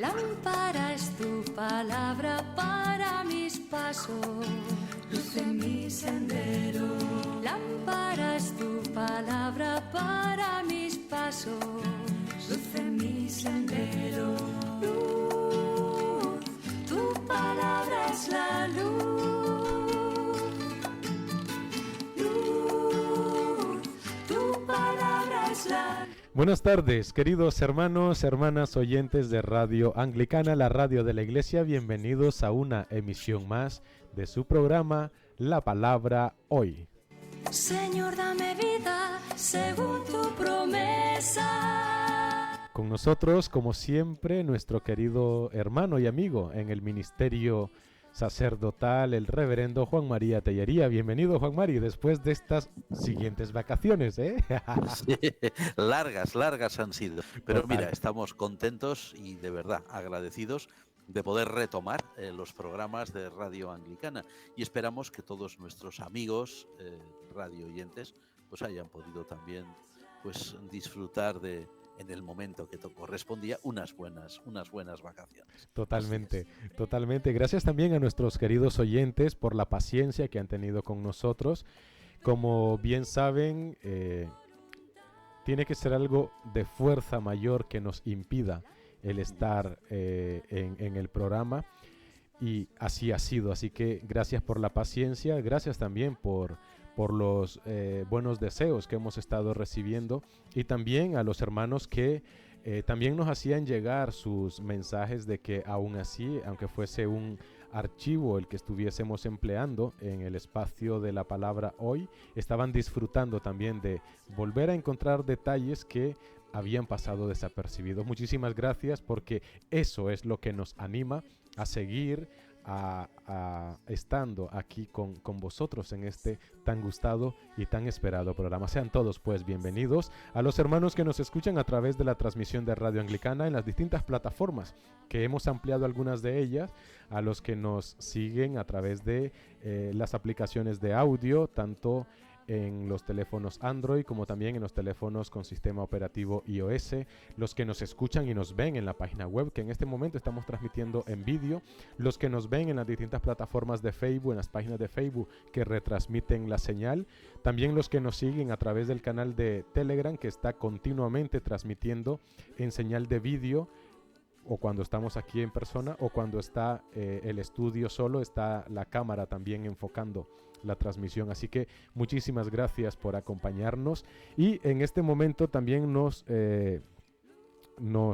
Lámpara es tu palabra para mis pasos, luz en mi sendero. Lámpara es tu palabra para mis pasos, luz en mi sendero. Luz, tu palabra es la luz. Luz, tu palabra es la luz. Buenas tardes, queridos hermanos, hermanas, oyentes de Radio Anglicana, la radio de la Iglesia. Bienvenidos a una emisión más de su programa La Palabra Hoy. Señor, dame vida según tu promesa. Con nosotros, como siempre, nuestro querido hermano y amigo en el ministerio sacerdotal, el reverendo Juan María Tellería. Bienvenido, Juan Mari, después de estas siguientes vacaciones, ¿eh? Sí, largas han sido. Pero total. Mira, estamos contentos y de verdad agradecidos de poder retomar los programas de Radio Anglicana y esperamos que todos nuestros amigos radio oyentes pues hayan podido también pues disfrutar de, en el momento que correspondía, unas buenas vacaciones. Totalmente. Gracias también a nuestros queridos oyentes por la paciencia que han tenido con nosotros. Como bien saben, tiene que ser algo de fuerza mayor que nos impida el estar en el programa, y así ha sido. Así que gracias por la paciencia, gracias también por los buenos deseos que hemos estado recibiendo, y también a los hermanos que también nos hacían llegar sus mensajes de que aún así, aunque fuese un archivo el que estuviésemos empleando en el espacio de la palabra hoy, estaban disfrutando también de volver a encontrar detalles que habían pasado desapercibidos. Muchísimas gracias, porque eso es lo que nos anima a seguir estando aquí con vosotros en este tan gustado y tan esperado programa. Sean todos pues bienvenidos. A los hermanos que nos escuchan a través de la transmisión de Radio Anglicana en las distintas plataformas, que hemos ampliado algunas de ellas, a los que nos siguen a través de las aplicaciones de audio, tanto en los teléfonos Android como también en los teléfonos con sistema operativo iOS, los que nos escuchan y nos ven en la página web, que en este momento estamos transmitiendo en vídeo, los que nos ven en las distintas plataformas de Facebook, en las páginas de Facebook que retransmiten la señal, también los que nos siguen a través del canal de Telegram, que está continuamente transmitiendo en señal de vídeo, o cuando estamos aquí en persona, o cuando está el estudio solo, está la cámara también enfocando la transmisión. Así que muchísimas gracias por acompañarnos. Y en este momento también nos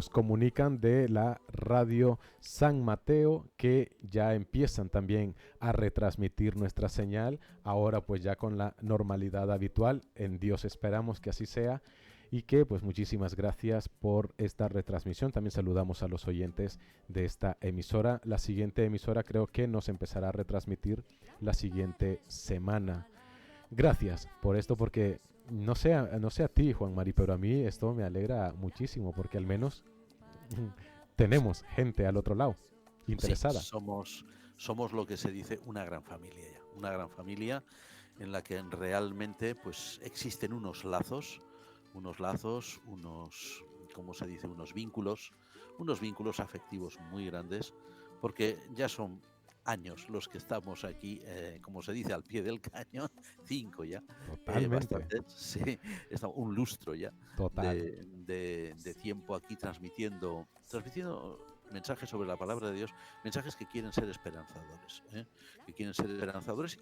comunican de la Radio San Mateo, que ya empiezan también a retransmitir nuestra señal, ahora pues ya con la normalidad habitual. En Dios esperamos que así sea. Y que pues muchísimas gracias por esta retransmisión. También saludamos a los oyentes de esta emisora. La siguiente emisora creo que nos empezará a retransmitir la siguiente semana. Gracias por esto, porque no sé a ti, Juan Mari, pero a mí esto me alegra muchísimo, porque al menos tenemos gente al otro lado interesada. Sí, somos lo que se dice una gran familia ya. Una gran familia en la que realmente pues existen unos lazos, ¿cómo se dice? Unos vínculos afectivos muy grandes, porque ya son años los que estamos aquí, como se dice, al pie del cañón, 5 ya. Totalmente. Sí, un lustro ya. Total. De tiempo aquí transmitiendo mensajes sobre la palabra de Dios, mensajes que quieren ser esperanzadores,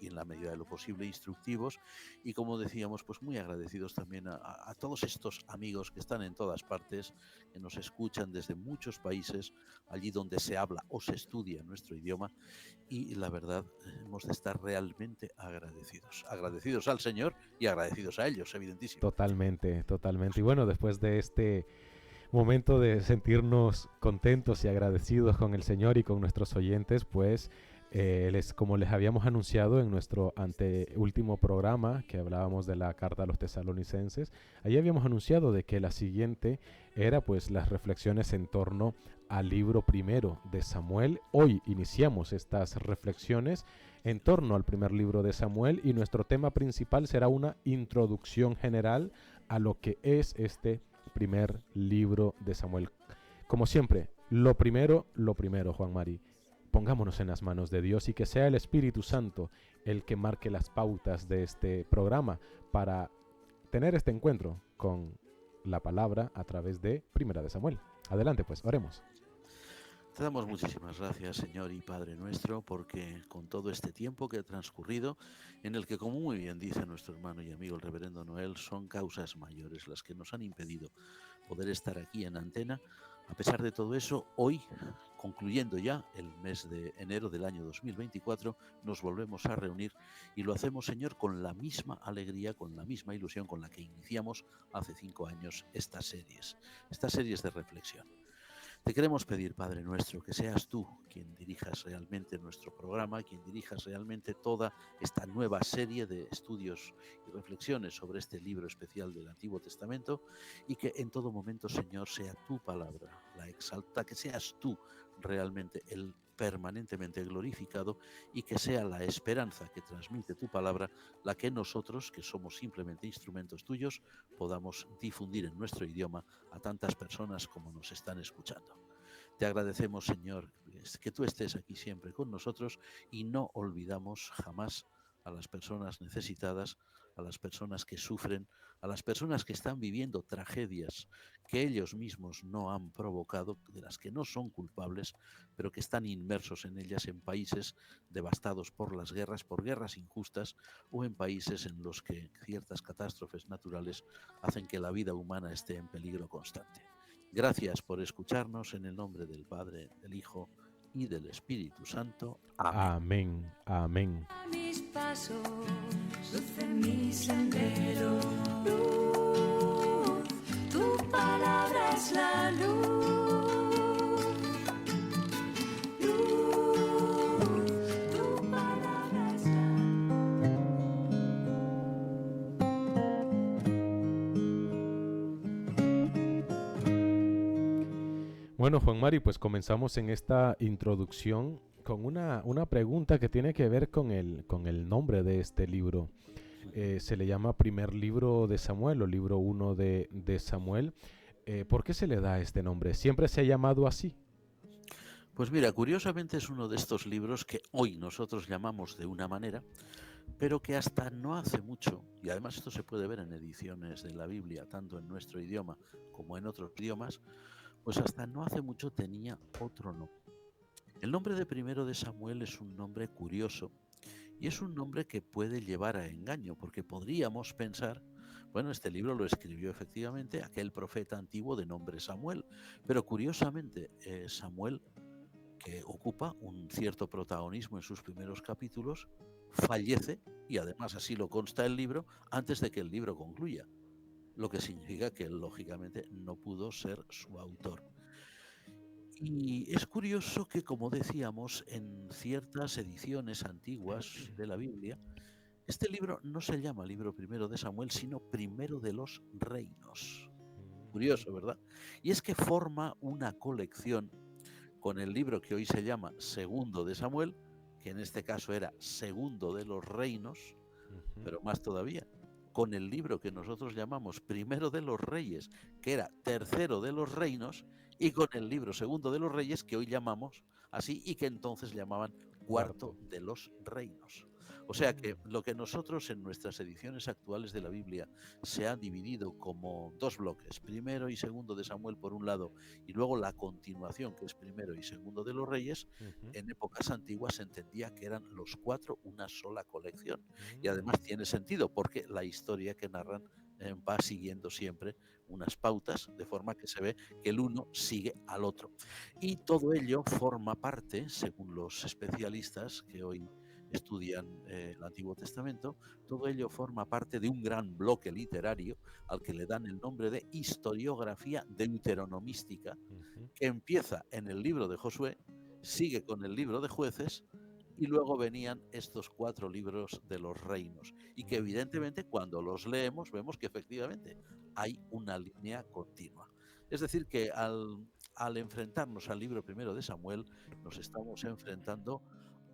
y en la medida de lo posible instructivos, y como decíamos, pues muy agradecidos también a todos estos amigos que están en todas partes, que nos escuchan desde muchos países, allí donde se habla o se estudia nuestro idioma, y la verdad hemos de estar realmente agradecidos al Señor y agradecidos a ellos, evidentísimo. Totalmente. Y bueno, después de este momento de sentirnos contentos y agradecidos con el Señor y con nuestros oyentes, pues como les habíamos anunciado en nuestro anteúltimo programa, que hablábamos de la carta a los tesalonicenses, ahí habíamos anunciado de que la siguiente era pues las reflexiones en torno al libro primero de Samuel. Hoy iniciamos estas reflexiones en torno al primer libro de Samuel, y nuestro tema principal será una introducción general a lo que es este primer libro de Samuel. Como siempre, lo primero, Juan Mari, pongámonos en las manos de Dios y que sea el Espíritu Santo el que marque las pautas de este programa para tener este encuentro con la palabra a través de Primera de Samuel. Adelante, pues, oremos. Te damos muchísimas gracias, Señor y Padre nuestro, porque con todo este tiempo que ha transcurrido, en el que, como muy bien dice nuestro hermano y amigo el reverendo Noel, son causas mayores las que nos han impedido poder estar aquí en antena. A pesar de todo eso, hoy, concluyendo ya el mes de enero del año 2024, nos volvemos a reunir y lo hacemos, Señor, con la misma alegría, con la misma ilusión con la que iniciamos hace 5 años estas series de reflexión. Te queremos pedir, Padre nuestro, que seas tú quien dirijas realmente nuestro programa, quien dirijas realmente toda esta nueva serie de estudios y reflexiones sobre este libro especial del Antiguo Testamento, y que en todo momento, Señor, sea tu palabra la exalta, que seas tú realmente el permanentemente glorificado, y que sea la esperanza que transmite tu palabra la que nosotros, que somos simplemente instrumentos tuyos, podamos difundir en nuestro idioma a tantas personas como nos están escuchando. Te agradecemos, Señor, que tú estés aquí siempre con nosotros, y no olvidamos jamás a las personas necesitadas, a las personas que sufren, a las personas que están viviendo tragedias que ellos mismos no han provocado, de las que no son culpables, pero que están inmersos en ellas, en países devastados por las guerras, por guerras injustas, o en países en los que ciertas catástrofes naturales hacen que la vida humana esté en peligro constante. Gracias por escucharnos, en el nombre del Padre, del Hijo y del Espíritu Santo. Amén. Amén, amén. Mis pasos, luz en mi sendero, luz, tu palabra es la luz, luz, tu palabra es la Bueno, Juan Mari, pues comenzamos en esta introducción con una pregunta que tiene que ver con el nombre de este libro. Se le llama Primer Libro de Samuel o Libro 1 de Samuel. ¿Por qué se le da este nombre? ¿Siempre se ha llamado así? Pues mira, curiosamente es uno de estos libros que hoy nosotros llamamos de una manera, pero que hasta no hace mucho, y además esto se puede ver en ediciones de la Biblia, tanto en nuestro idioma como en otros idiomas, pues hasta no hace mucho tenía otro nombre. El nombre de Primero de Samuel es un nombre curioso, y es un nombre que puede llevar a engaño, porque podríamos pensar, bueno, este libro lo escribió efectivamente aquel profeta antiguo de nombre Samuel, pero curiosamente Samuel, que ocupa un cierto protagonismo en sus primeros capítulos, fallece, y además así lo consta el libro, antes de que el libro concluya, lo que significa que él, lógicamente, no pudo ser su autor. Y es curioso que, como decíamos, en ciertas ediciones antiguas de la Biblia, este libro no se llama Libro Primero de Samuel, sino Primero de los Reinos. Curioso, ¿verdad? Y es que forma una colección con el libro que hoy se llama Segundo de Samuel, que en este caso era Segundo de los Reinos, pero más todavía, con el libro que nosotros llamamos Primero de los Reyes, que era Tercero de los Reinos, y con el libro Segundo de los Reyes, que hoy llamamos así y que entonces llamaban Cuarto de los Reinos. O sea que lo que nosotros en nuestras ediciones actuales de la Biblia se han dividido como dos bloques, Primero y Segundo de Samuel por un lado, y luego la continuación, que es Primero y Segundo de los Reyes, en épocas antiguas se entendía que eran los cuatro una sola colección. Y además tiene sentido, porque la historia que narran va siguiendo siempre unas pautas, de forma que se ve que el uno sigue al otro. Y todo ello forma parte, según los especialistas que hoy estudian el Antiguo Testamento, todo ello forma parte de un gran bloque literario al que le dan el nombre de historiografía deuteronomística, que empieza en el libro de Josué, sigue con el libro de Jueces, y luego venían estos 4 libros de los reinos, y que evidentemente cuando los leemos vemos que efectivamente hay una línea continua. Es decir, que al enfrentarnos al libro primero de Samuel, nos estamos enfrentando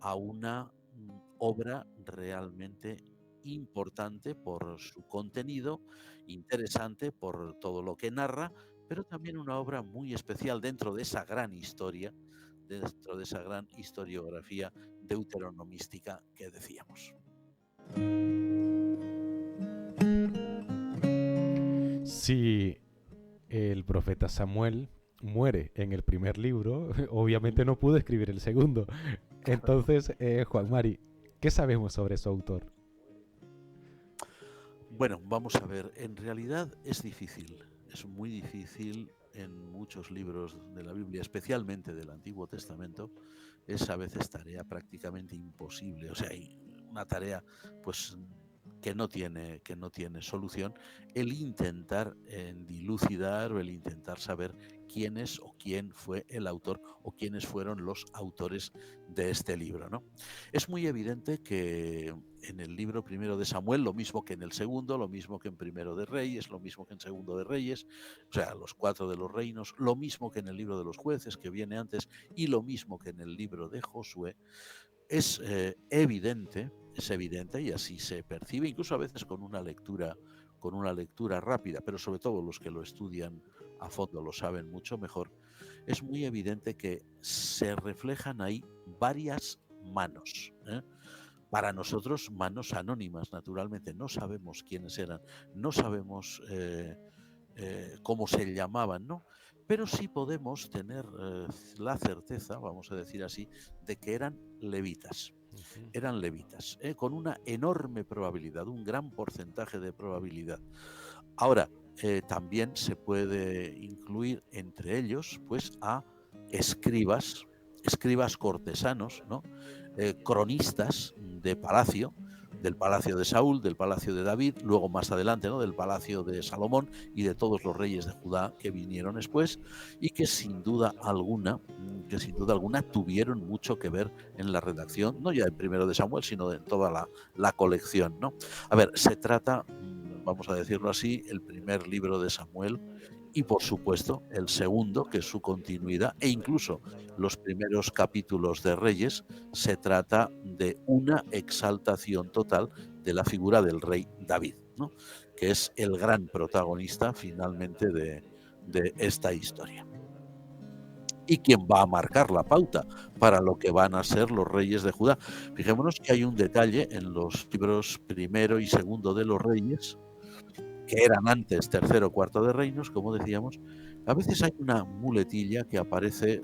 a una obra realmente importante por su contenido, interesante por todo lo que narra, pero también una obra muy especial dentro de esa gran historia, dentro de esa gran historiografía deuteronomística que decíamos. Si el profeta Samuel muere en el primer libro, obviamente no pudo escribir el segundo. Entonces, Juan Mari, ¿qué sabemos sobre su autor? Bueno, vamos a ver, en realidad es difícil, es muy difícil en muchos libros de la Biblia, especialmente del Antiguo Testamento, es a veces tarea prácticamente imposible, o sea, hay una tarea pues que no tiene solución, el intentar dilucidar o el intentar saber quién es o quién fue el autor o quiénes fueron los autores de este libro, ¿no? Es muy evidente que en el libro primero de Samuel, lo mismo que en el segundo, lo mismo que en primero de Reyes, lo mismo que en segundo de Reyes, o sea, los 4 de los reinos, lo mismo que en el libro de los jueces, que viene antes, y lo mismo que en el libro de Josué, es evidente, y así se percibe, incluso a veces con una lectura rápida, pero sobre todo los que lo estudian a fondo lo saben mucho mejor, es muy evidente que se reflejan ahí varias manos, ¿eh? Para nosotros, manos anónimas, naturalmente, no sabemos quiénes eran, no sabemos cómo se llamaban, ¿no? Pero sí podemos tener la certeza, vamos a decir así, de que eran levitas. Eran levitas, con una enorme probabilidad, un gran porcentaje de probabilidad. Ahora, también se puede incluir entre ellos, pues, a escribas cortesanos, ¿no? Cronistas de palacio, del palacio de Saúl, del palacio de David, luego más adelante, ¿no? Del palacio de Salomón y de todos los reyes de Judá que vinieron después y que sin duda alguna tuvieron mucho que ver en la redacción, no ya del primero de Samuel, sino de toda la colección, ¿no? A ver, se trata, vamos a decirlo así, el primer libro de Samuel y por supuesto el segundo, que es su continuidad, e incluso los primeros capítulos de Reyes, se trata de una exaltación total de la figura del rey David, ¿no? Que es el gran protagonista finalmente de esta historia. Y quien va a marcar la pauta para lo que van a ser los reyes de Judá. Fijémonos que hay un detalle en los libros primero y segundo de los reyes, que eran antes tercero o cuarto de reinos, como decíamos. A veces hay una muletilla que aparece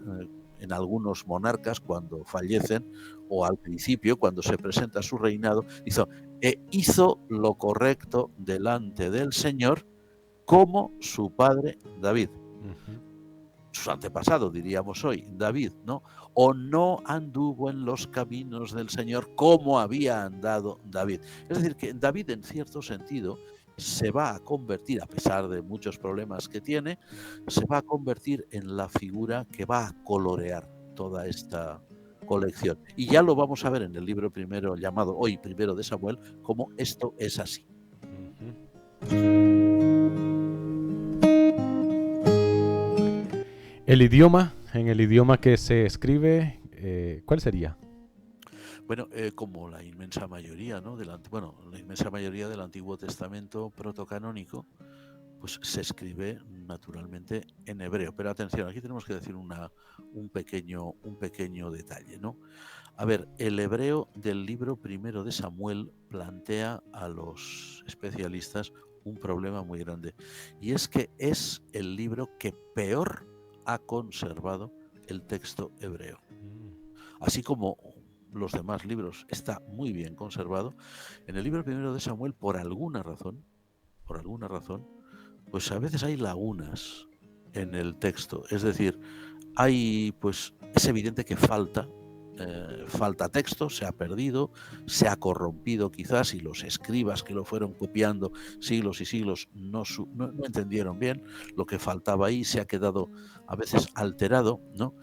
en algunos monarcas cuando fallecen o al principio, cuando se presenta su reinado, hizo lo correcto delante del Señor como su padre David. Sus antepasados, diríamos hoy, David, ¿no? O no anduvo en los caminos del Señor como había andado David. Es decir, que David, en cierto sentido, se va a convertir, a pesar de muchos problemas que tiene, se va a convertir en la figura que va a colorear toda esta colección. Y ya lo vamos a ver en el libro primero, llamado hoy Primero de Samuel, como esto es así. El idioma, en el idioma que se escribe, ¿cuál sería? Bueno, como la inmensa mayoría, ¿no? La inmensa mayoría del Antiguo Testamento protocanónico, pues se escribe naturalmente en hebreo. Pero atención, aquí tenemos que decir un pequeño detalle, ¿no? A ver, el hebreo del libro primero de Samuel plantea a los especialistas un problema muy grande, y es que es el libro que peor ha conservado el texto hebreo. Así como los demás libros está muy bien conservado, en el libro primero de Samuel, por alguna razón, pues a veces hay lagunas en el texto. Es decir, es evidente que falta texto, se ha perdido, se ha corrompido quizás, y los escribas que lo fueron copiando siglos y siglos no entendieron bien lo que faltaba ahí, se ha quedado a veces alterado, ¿no?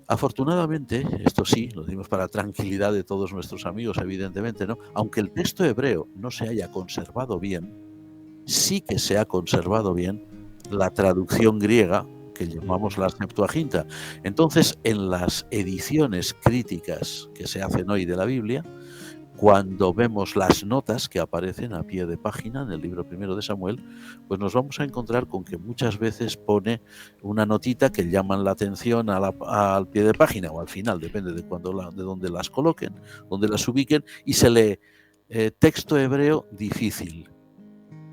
Afortunadamente, esto sí, lo decimos para tranquilidad de todos nuestros amigos, evidentemente, ¿no? Aunque el texto hebreo no se haya conservado bien, sí que se ha conservado bien la traducción griega, que llamamos la Septuaginta. Entonces, en las ediciones críticas que se hacen hoy de la Biblia, cuando vemos las notas que aparecen a pie de página en el libro primero de Samuel, pues nos vamos a encontrar con que muchas veces pone una notita que llaman la atención al pie de página o al final, depende de de dónde las coloquen, dónde las ubiquen, y se lee texto hebreo difícil,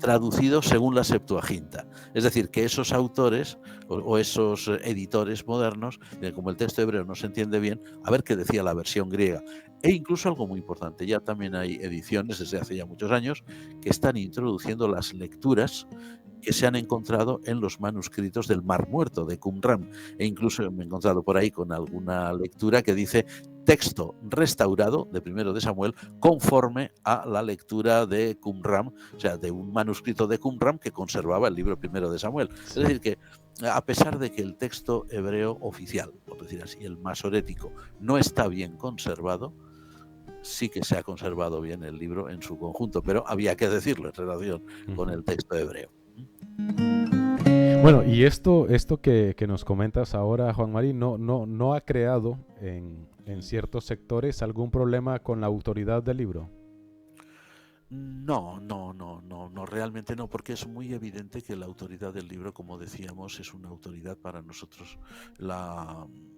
traducido según la Septuaginta. Es decir, que esos autores o esos editores modernos, como el texto hebreo no se entiende bien, a ver qué decía la versión griega. E incluso algo muy importante, ya también hay ediciones desde hace ya muchos años que están introduciendo las lecturas que se han encontrado en los manuscritos del Mar Muerto, de Qumran. E incluso me he encontrado por ahí con alguna lectura que dice texto restaurado de primero de Samuel conforme a la lectura de Qumran, o sea, de un manuscrito de Qumran que conservaba el libro primero de Samuel. Sí. Es decir, que a pesar de que el texto hebreo oficial, por decir así, el masorético, no está bien conservado, sí que se ha conservado bien el libro en su conjunto, pero había que decirlo en relación con el texto hebreo. Bueno, y esto que nos comentas ahora, Juan Mari, no ha creado en ciertos sectores algún problema con la autoridad del libro. No, realmente no, porque es muy evidente que la autoridad del libro, como decíamos, es una autoridad para nosotros,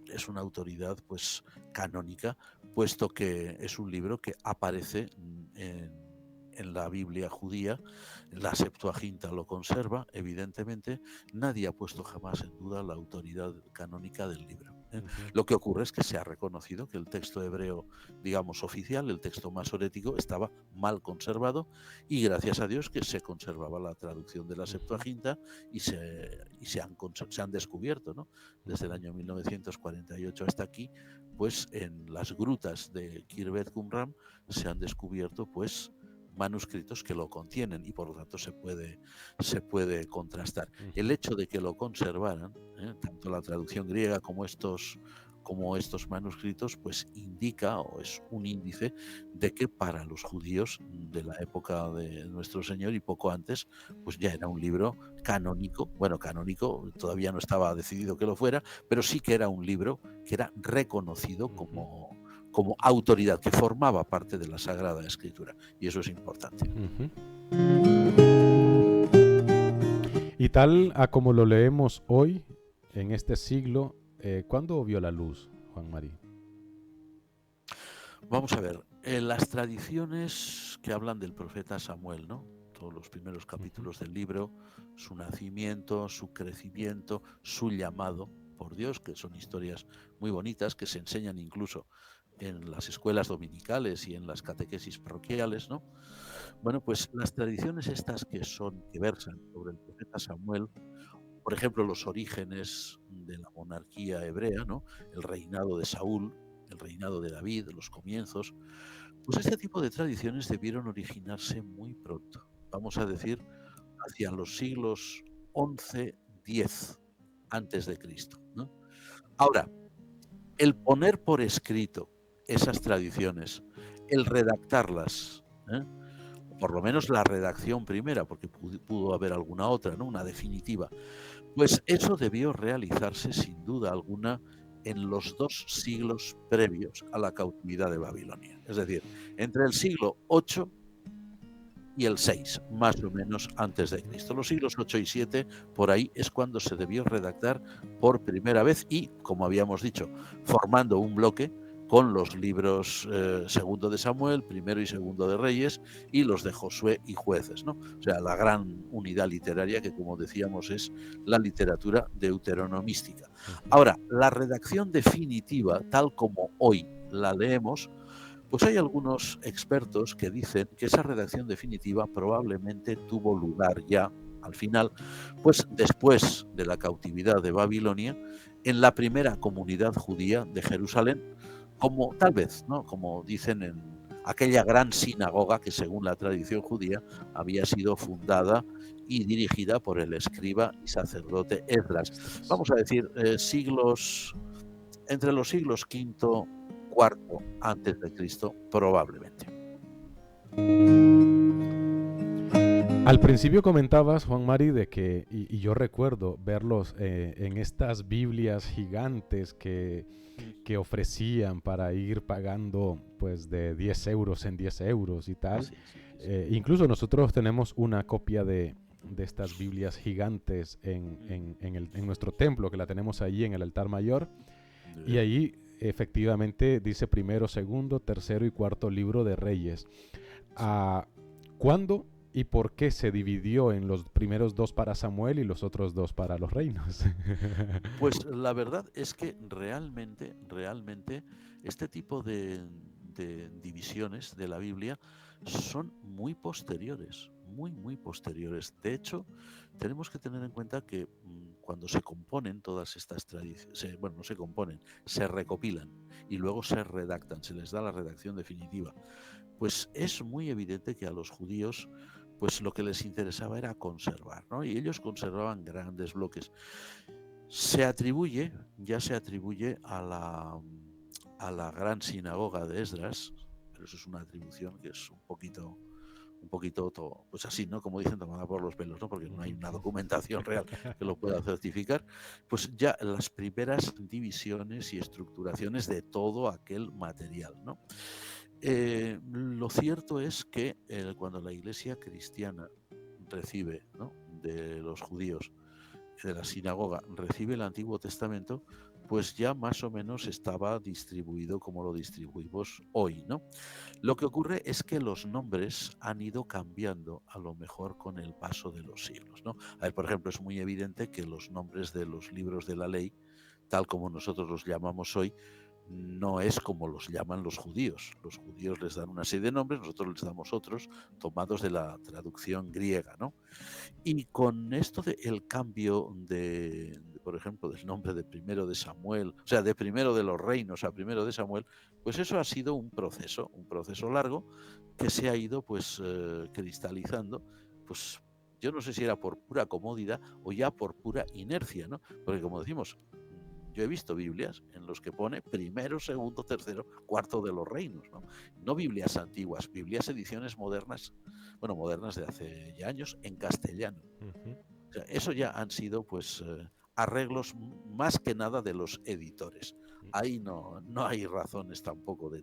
es una autoridad pues canónica, puesto que es un libro que aparece en la Biblia judía, la Septuaginta lo conserva, evidentemente, nadie ha puesto jamás en duda la autoridad canónica del libro. Lo que ocurre es que se ha reconocido que el texto hebreo, digamos, oficial, el texto masorético, estaba mal conservado y gracias a Dios que se conservaba la traducción de la Septuaginta y se han descubierto, ¿no? Desde el año 1948 hasta aquí, pues en las grutas de Khirbet Qumran se han descubierto pues manuscritos que lo contienen y por lo tanto se puede contrastar. El hecho de que lo conservaran, tanto la traducción griega como estos manuscritos, pues indica o es un índice de que para los judíos de la época de nuestro Señor y poco antes, pues ya era un libro canónico. Bueno, canónico todavía no estaba decidido que lo fuera, pero sí que era un libro que era reconocido como autoridad, que formaba parte de la Sagrada Escritura, y eso es importante. Y tal a como lo leemos hoy, en este siglo, ¿cuándo vio la luz, Juan Mari? Vamos a ver, las tradiciones que hablan del profeta Samuel, ¿no? Todos los primeros capítulos del libro, su nacimiento, su crecimiento, su llamado por Dios, que son historias muy bonitas, que se enseñan incluso en las escuelas dominicales y en las catequesis parroquiales, ¿no? Bueno, pues las tradiciones estas que versan sobre el profeta Samuel, por ejemplo, los orígenes de la monarquía hebrea, ¿no? El reinado de Saúl, el reinado de David, los comienzos, pues este tipo de tradiciones debieron originarse muy pronto, vamos a decir, hacia los siglos XI, X antes de Cristo, ¿no? Ahora, el poner por escrito esas tradiciones, el redactarlas, por lo menos la redacción primera, porque pudo haber alguna otra, ¿no? Una definitiva, pues eso debió realizarse sin duda alguna en los 2 siglos previos a la cautividad de Babilonia, es decir, entre el siglo VIII y el 6, más o menos antes de Cristo. Los siglos 8 y 7, por ahí es cuando se debió redactar por primera vez y, como habíamos dicho, formando un bloque con los libros segundo de Samuel, primero y segundo de Reyes y los de Josué y Jueces, ¿no? O sea, la gran unidad literaria que, como decíamos, es la literatura deuteronomística. Ahora, la redacción definitiva, tal como hoy la leemos, pues hay algunos expertos que dicen que esa redacción definitiva probablemente tuvo lugar ya al final, pues después de la cautividad de Babilonia, en la primera comunidad judía de Jerusalén, como tal vez, ¿no? Como dicen en aquella gran sinagoga que según la tradición judía había sido fundada y dirigida por el escriba y sacerdote Esdras. Vamos a decir entre los siglos V, IV antes de Cristo, probablemente. Al principio comentabas, Juan Mari, de que, y yo recuerdo verlos en estas Biblias gigantes que ofrecían para ir pagando pues de 10 euros en 10 euros y tal. Sí, sí, sí. Incluso nosotros tenemos una copia de estas Biblias gigantes en nuestro templo, que la tenemos ahí en el altar mayor. Muy Y bien. ahí efectivamente dice primero, segundo, tercero y cuarto libro de Reyes. Ah, ¿cuándo y por qué se dividió en los primeros 2 para Samuel y los otros 2 para los reinos? Pues la verdad es que realmente este tipo de divisiones de la Biblia son muy posteriores, muy posteriores. De hecho, tenemos que tener en cuenta que cuando se componen todas estas tradiciones, bueno, no se componen, se recopilan y luego se redactan, se les da la redacción definitiva, pues es muy evidente que a los judíos pues lo que les interesaba era conservar, ¿no? Y ellos conservaban grandes bloques. Ya se atribuye a la gran sinagoga de Esdras, pero eso es una atribución que es un poquito pues así, ¿no? Como dicen, tomada por los pelos, ¿no? Porque no hay una documentación real que lo pueda certificar. Pues ya las primeras divisiones y estructuraciones de todo aquel material, ¿no? Lo cierto es que cuando la Iglesia cristiana recibe, ¿no?, de los judíos, de la sinagoga, recibe el Antiguo Testamento, pues ya más o menos estaba distribuido como lo distribuimos hoy, ¿no? Lo que ocurre es que los nombres han ido cambiando a lo mejor con el paso de los siglos, ¿no? A ver, por ejemplo, es muy evidente que los nombres de los libros de la ley, tal como nosotros los llamamos hoy, no es como los llaman los judíos. Los judíos les dan una serie de nombres, nosotros les damos otros, tomados de la traducción griega, ¿no? Y con esto del cambio por ejemplo, del nombre de primero de Samuel, o sea, de primero de los reinos a primero de Samuel, pues eso ha sido un proceso largo que se ha ido pues cristalizando, pues yo no sé si era por pura comodidad o ya por pura inercia, ¿no? Porque como decimos, yo he visto Biblias en los que pone primero, segundo, tercero, cuarto de los reinos, ¿no? No Biblias antiguas, Biblias ediciones modernas, bueno, modernas de hace ya años, en castellano. Ujú. O sea, eso ya han sido pues arreglos más que nada de los editores. Ahí no hay razones tampoco de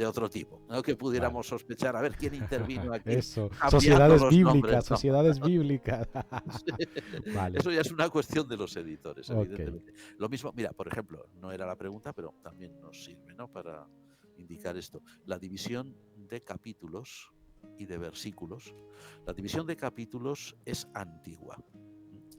otro tipo, ¿no? Que Vale. pudiéramos sospechar, a ver quién intervino aquí Eso, cambiando los nombres, ¿no? sociedades bíblicas. Vale, Eso ya es una cuestión de los editores, ok. evidentemente. Lo mismo, mira, por ejemplo, no era la pregunta, pero también nos sirve, ¿no?, para indicar esto. La división de capítulos y de versículos. La división de capítulos es antigua.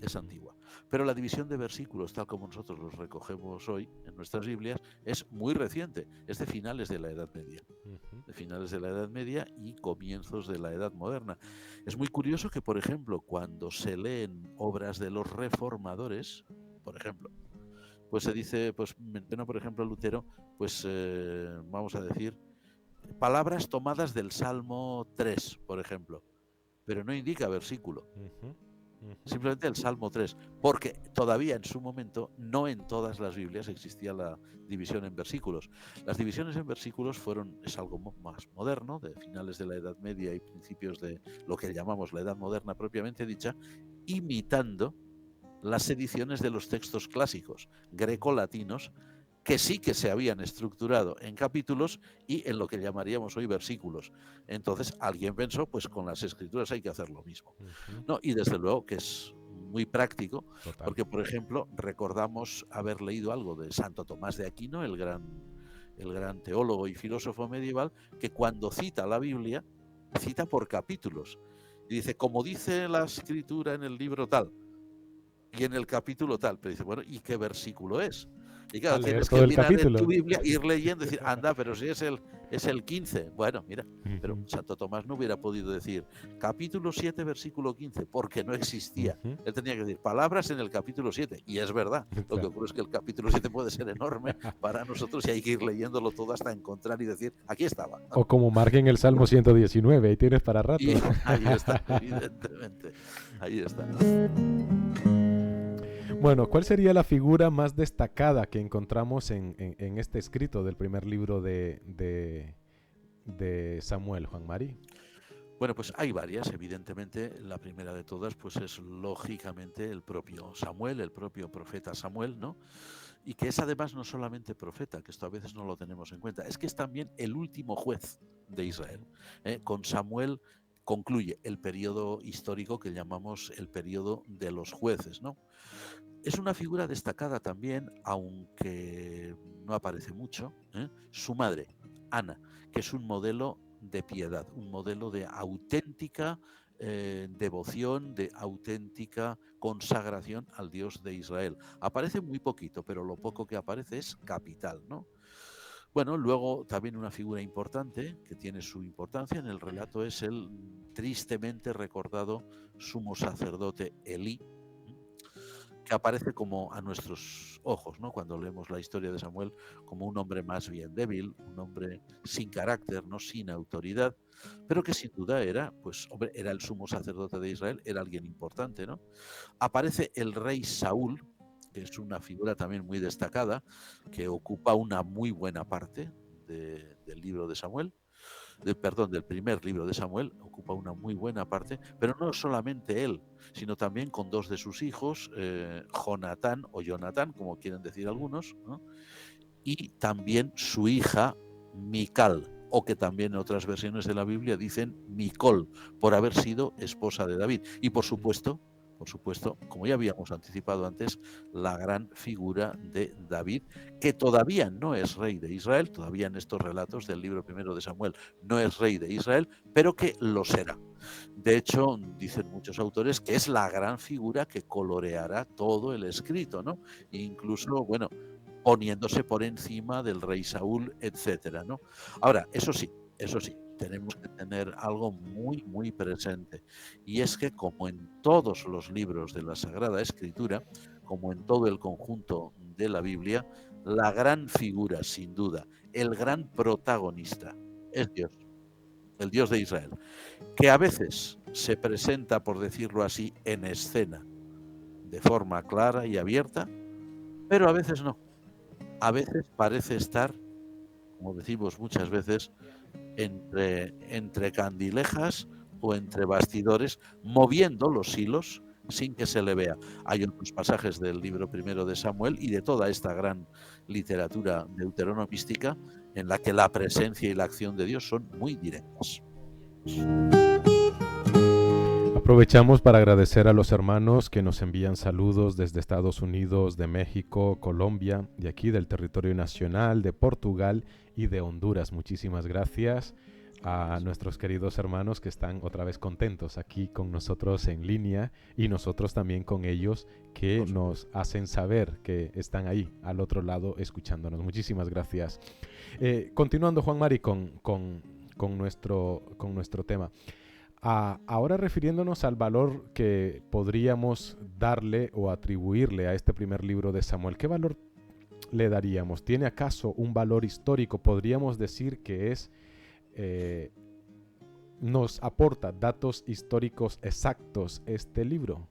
Es antigua. Pero la división de versículos, tal como nosotros los recogemos hoy en nuestras Biblias, es muy reciente. Es de finales de la Edad Media. Ujú. De finales de la Edad Media y comienzos de la Edad Moderna. Es muy curioso que, por ejemplo, cuando se leen obras de los reformadores, por ejemplo, pues se dice, pues menciona, por ejemplo, Lutero, pues vamos a decir, palabras tomadas del Salmo 3, por ejemplo, pero no indica versículo. Ujú. Ujú. Simplemente el Salmo 3, porque todavía en su momento no en todas las Biblias existía la división en versículos. Las divisiones en versículos es algo más moderno, de finales de la Edad Media y principios de lo que llamamos la Edad Moderna propiamente dicha, imitando las ediciones de los textos clásicos grecolatinos, que sí que se habían estructurado en capítulos y en lo que llamaríamos hoy versículos. Entonces alguien pensó, pues con las escrituras hay que hacer lo mismo. Ujú. No, y desde luego que es muy práctico, Total. porque por ejemplo recordamos haber leído algo de Santo Tomás de Aquino, el gran teólogo y filósofo medieval, que cuando cita la Biblia, cita por capítulos. Y dice, como dice la escritura en el libro tal, y en el capítulo tal, pero dice, bueno, ¿y qué versículo es? Y claro, A leer tienes todo que el mirar en capítulo. tu Biblia, ir leyendo y decir, anda, pero si es el 15. Bueno, mira, pero Ujú. Santo Tomás no hubiera podido decir capítulo 7, versículo 15, porque no existía. Ujú. Él tenía que decir palabras en el capítulo 7, y es verdad. Lo que Claro. ocurre es que el capítulo 7 puede ser enorme para nosotros y hay que ir leyéndolo todo hasta encontrar y decir, aquí estaba. O como marquen el Salmo 119, ahí tienes para rato. Y ahí está, evidentemente. Ahí está. Bueno, ¿cuál sería la figura más destacada que encontramos en este escrito del primer libro de Samuel, Juan Mari? Bueno, pues hay varias, evidentemente. La primera de todas, pues es lógicamente el propio Samuel, el propio profeta Samuel, ¿no? Y que es además no solamente profeta, que esto a veces no lo tenemos en cuenta, es que es también el último juez de Israel. Con Samuel concluye el periodo histórico que llamamos el periodo de los jueces, ¿no? Es una figura destacada también, aunque no aparece mucho, su madre, Ana, que es un modelo de piedad, un modelo de auténtica devoción, de auténtica consagración al Dios de Israel. Aparece muy poquito, pero lo poco que aparece es capital, ¿no? Bueno, luego también una figura importante, que tiene su importancia en el relato, es el tristemente recordado sumo sacerdote Elí, que aparece como a nuestros ojos, ¿no? Cuando leemos la historia de Samuel, como un hombre más bien débil, un hombre sin carácter, no sin autoridad, pero que sin duda era, pues, hombre, era el sumo sacerdote de Israel, era alguien importante, ¿no? Aparece el rey Saúl, que es una figura también muy destacada, que ocupa una muy buena parte del libro de Samuel, perdón, del primer libro de Samuel, ocupa una muy buena parte, pero no solamente él, sino también con dos de sus hijos, Jonatán o Jonatán, como quieren decir algunos, ¿no? Y también su hija Mical, o que también en otras versiones de la Biblia dicen Micol, por haber sido esposa de David. Y por supuesto, como ya habíamos anticipado antes, la gran figura de David, que todavía no es rey de Israel, todavía en estos relatos del libro primero de Samuel no es rey de Israel, pero que lo será. De hecho, dicen muchos autores que es la gran figura que coloreará todo el escrito, ¿no? E incluso, bueno, poniéndose por encima del rey Saúl, etcétera, ¿no? Ahora, eso sí, tenemos que tener algo muy, muy presente. Y es que, como en todos los libros de la Sagrada Escritura, como en todo el conjunto de la Biblia, la gran figura, sin duda, el gran protagonista, es Dios, el Dios de Israel, que a veces se presenta, por decirlo así, en escena, de forma clara y abierta, pero a veces no. A veces parece estar, como decimos muchas veces, entre candilejas o entre bastidores, moviendo los hilos sin que se le vea. Hay otros pasajes del libro primero de Samuel y de toda esta gran literatura deuteronomística en la que la presencia y la acción de Dios son muy directas. Aprovechamos para agradecer a los hermanos que nos envían saludos desde Estados Unidos, de México, Colombia, de aquí del territorio nacional, de Portugal y de Honduras. Muchísimas gracias a nuestros queridos hermanos que están otra vez contentos aquí con nosotros en línea y nosotros también con ellos que nos hacen saber que están ahí al otro lado escuchándonos. Muchísimas gracias. Continuando, Juan Mari, con nuestro tema. Ahora refiriéndonos al valor que podríamos darle o atribuirle a este primer libro de Samuel, ¿qué valor le daríamos? ¿Tiene acaso un valor histórico? ¿Podríamos decir que nos aporta datos históricos exactos este libro?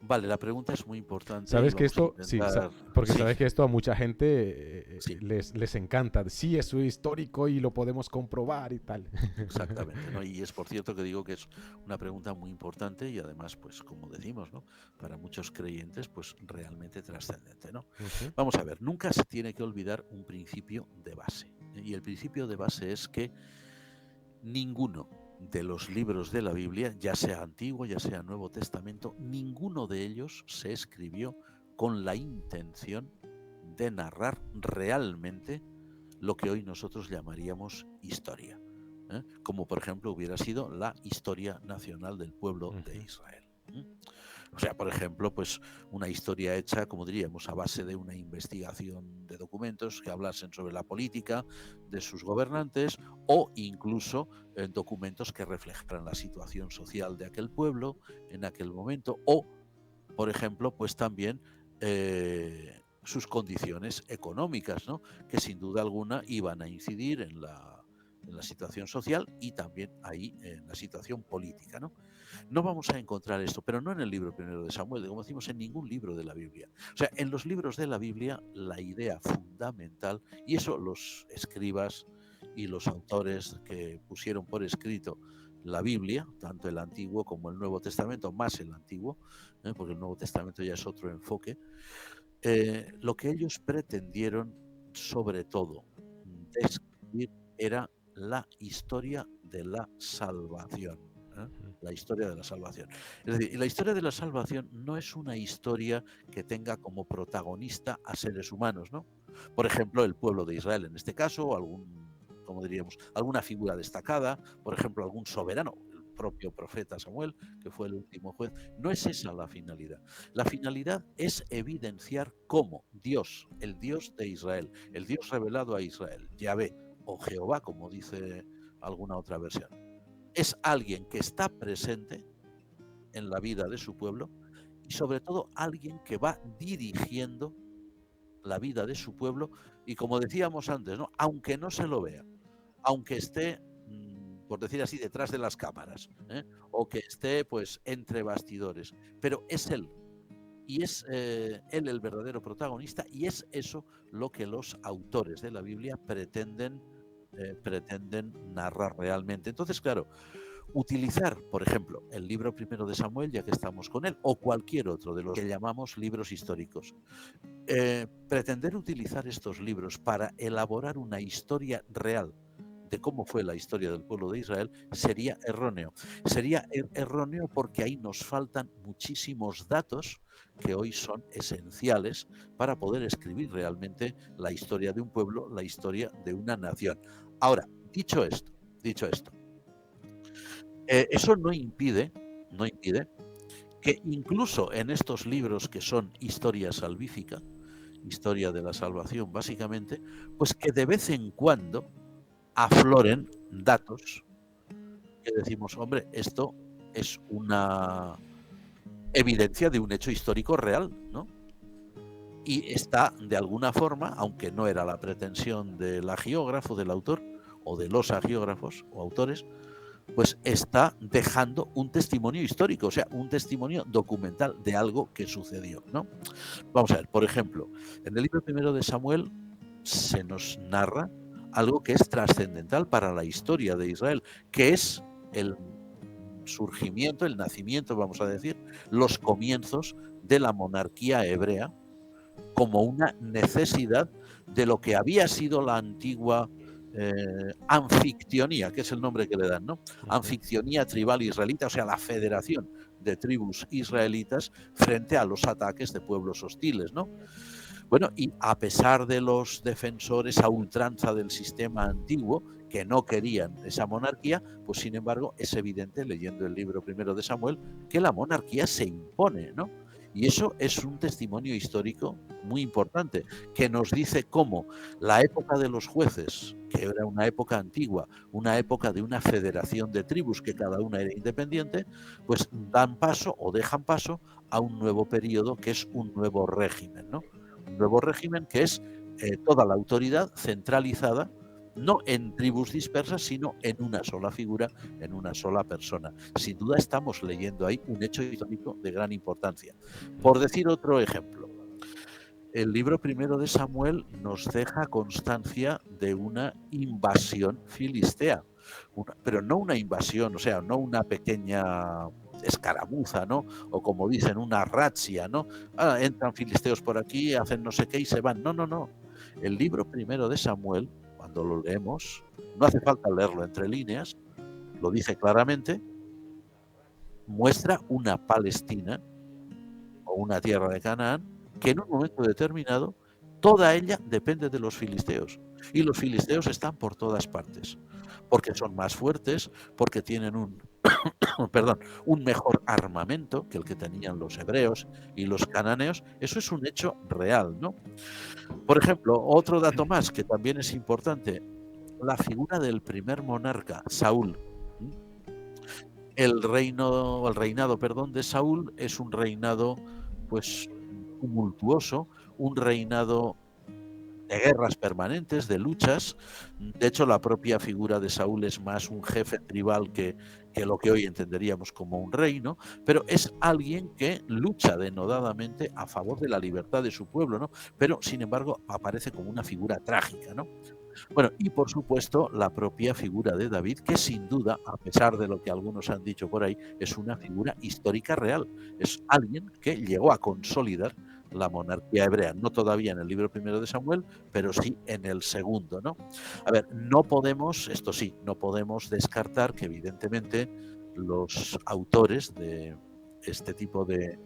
Vale, la pregunta es muy importante y Sabes que vamos a esto, sí, intentar... porque Sí, sabes que esto a mucha gente sí. les encanta. Sí, es histórico y lo podemos comprobar y tal. Exactamente, ¿no? Y es por cierto que digo que es una pregunta muy importante y además, pues como decimos, ¿no? Para muchos creyentes, pues realmente trascendente, ¿no? Ujú. Vamos a ver, nunca se tiene que olvidar un principio de base. Y el principio de base es que ninguno de los libros de la Biblia, ya sea Antiguo, ya sea Nuevo Testamento, ninguno de ellos se escribió con la intención de narrar realmente lo que hoy nosotros llamaríamos historia, como por ejemplo hubiera sido la historia nacional del pueblo de Israel. O sea, por ejemplo, pues una historia hecha, como diríamos, a base de una investigación de documentos que hablasen sobre la política de sus gobernantes o incluso documentos que reflejaran la situación social de aquel pueblo en aquel momento o, por ejemplo, pues también sus condiciones económicas, ¿no? Que sin duda alguna iban a incidir en la situación social y también ahí en la situación política, ¿no? No vamos a encontrar esto, pero no en el libro primero de Samuel, como decimos, en ningún libro de la Biblia. O sea, en los libros de la Biblia la idea fundamental, y eso los escribas y los autores que pusieron por escrito la Biblia, tanto el Antiguo como el Nuevo Testamento, más el Antiguo, porque el Nuevo Testamento ya es otro enfoque, lo que ellos pretendieron sobre todo describir era la historia de la salvación. La historia de la salvación. Es decir, la historia de la salvación no es una historia que tenga como protagonista a seres humanos, ¿no? Por ejemplo, el pueblo de Israel en este caso, o como diríamos, alguna figura destacada, por ejemplo, algún soberano, el propio profeta Samuel, que fue el último juez. No es esa la finalidad. La finalidad es evidenciar cómo Dios, el Dios de Israel, el Dios revelado a Israel, Yahvé o Jehová, como dice alguna otra versión, es alguien que está presente en la vida de su pueblo y sobre todo alguien que va dirigiendo la vida de su pueblo y, como decíamos antes, ¿no?, aunque no se lo vea, aunque esté, por decir así, detrás de las cámaras, o que esté pues entre bastidores, pero es él. Y es él el verdadero protagonista, y es eso lo que los autores de la Biblia pretenden narrar realmente. Entonces, claro, utilizar, por ejemplo, el libro primero de Samuel, ya que estamos con él, o cualquier otro de los que llamamos libros históricos, pretender utilizar estos libros para elaborar una historia real de cómo fue la historia del pueblo de Israel sería erróneo. Sería erróneo porque ahí nos faltan muchísimos datos que hoy son esenciales para poder escribir realmente la historia de un pueblo, la historia de una nación. Ahora, dicho esto, eso no impide que incluso en estos libros que son historia salvífica, historia de la salvación básicamente, pues que de vez en cuando afloren datos que decimos, hombre, esto es una evidencia de un hecho histórico real, ¿no? Y está de alguna forma, aunque no era la pretensión del agiógrafo, del autor, o de los agiógrafos o autores, pues está dejando un testimonio histórico, o sea, un testimonio documental de algo que sucedió, ¿no? Vamos a ver, por ejemplo, en el libro primero de Samuel se nos narra algo que es trascendental para la historia de Israel, que es el surgimiento, el nacimiento, vamos a decir, los comienzos de la monarquía hebrea como una necesidad de lo que había sido la antigua anfictionía, que es el nombre que le dan, ¿no? Anfictionía tribal israelita, o sea, la federación de tribus israelitas frente a los ataques de pueblos hostiles, ¿no? Bueno, y a pesar de los defensores a ultranza del sistema antiguo, que no querían esa monarquía, pues sin embargo es evidente, leyendo el libro primero de Samuel, que la monarquía se impone, ¿no? Y eso es un testimonio histórico muy importante, que nos dice cómo la época de los jueces, que era una época antigua, una época de una federación de tribus que cada una era independiente, pues dan paso o dejan paso a un nuevo periodo que es un nuevo régimen, ¿no? Un nuevo régimen que es toda la autoridad centralizada, no en tribus dispersas, sino en una sola figura, en una sola persona. Sin duda estamos leyendo ahí un hecho histórico de gran importancia. Por decir otro ejemplo, el libro primero de Samuel nos deja constancia de una invasión filistea, pero no una invasión, o sea, no una pequeña escaramuza, ¿no? O como dicen, una razzia, ¿no? Entran filisteos por aquí, hacen no sé qué y se van. No, no, no. El libro primero de Samuel, cuando lo leemos, no hace falta leerlo entre líneas, lo dice claramente, muestra una Palestina o una tierra de Canaán que en un momento determinado toda ella depende de los filisteos. Y los filisteos están por todas partes, porque son más fuertes, porque tienen un mejor armamento que el que tenían los hebreos y los cananeos. Eso es un hecho real, ¿no? Por ejemplo, otro dato más que también es importante, la figura del primer monarca, Saúl. El reinado de Saúl es un reinado pues tumultuoso, un reinado de guerras permanentes, de luchas. De hecho, la propia figura de Saúl es más un jefe tribal que lo que hoy entenderíamos como un rey, ¿no? Pero es alguien que lucha denodadamente a favor de la libertad de su pueblo, ¿no? Pero, sin embargo, aparece como una figura trágica, ¿no? Bueno, y por supuesto la propia figura de David, que sin duda, a pesar de lo que algunos han dicho por ahí, es una figura histórica real. Es alguien que llegó a consolidar la monarquía hebrea, no todavía en el libro primero de Samuel, pero sí en el segundo, ¿no? A ver, no podemos, esto sí, no podemos descartar que evidentemente los autores de este tipo de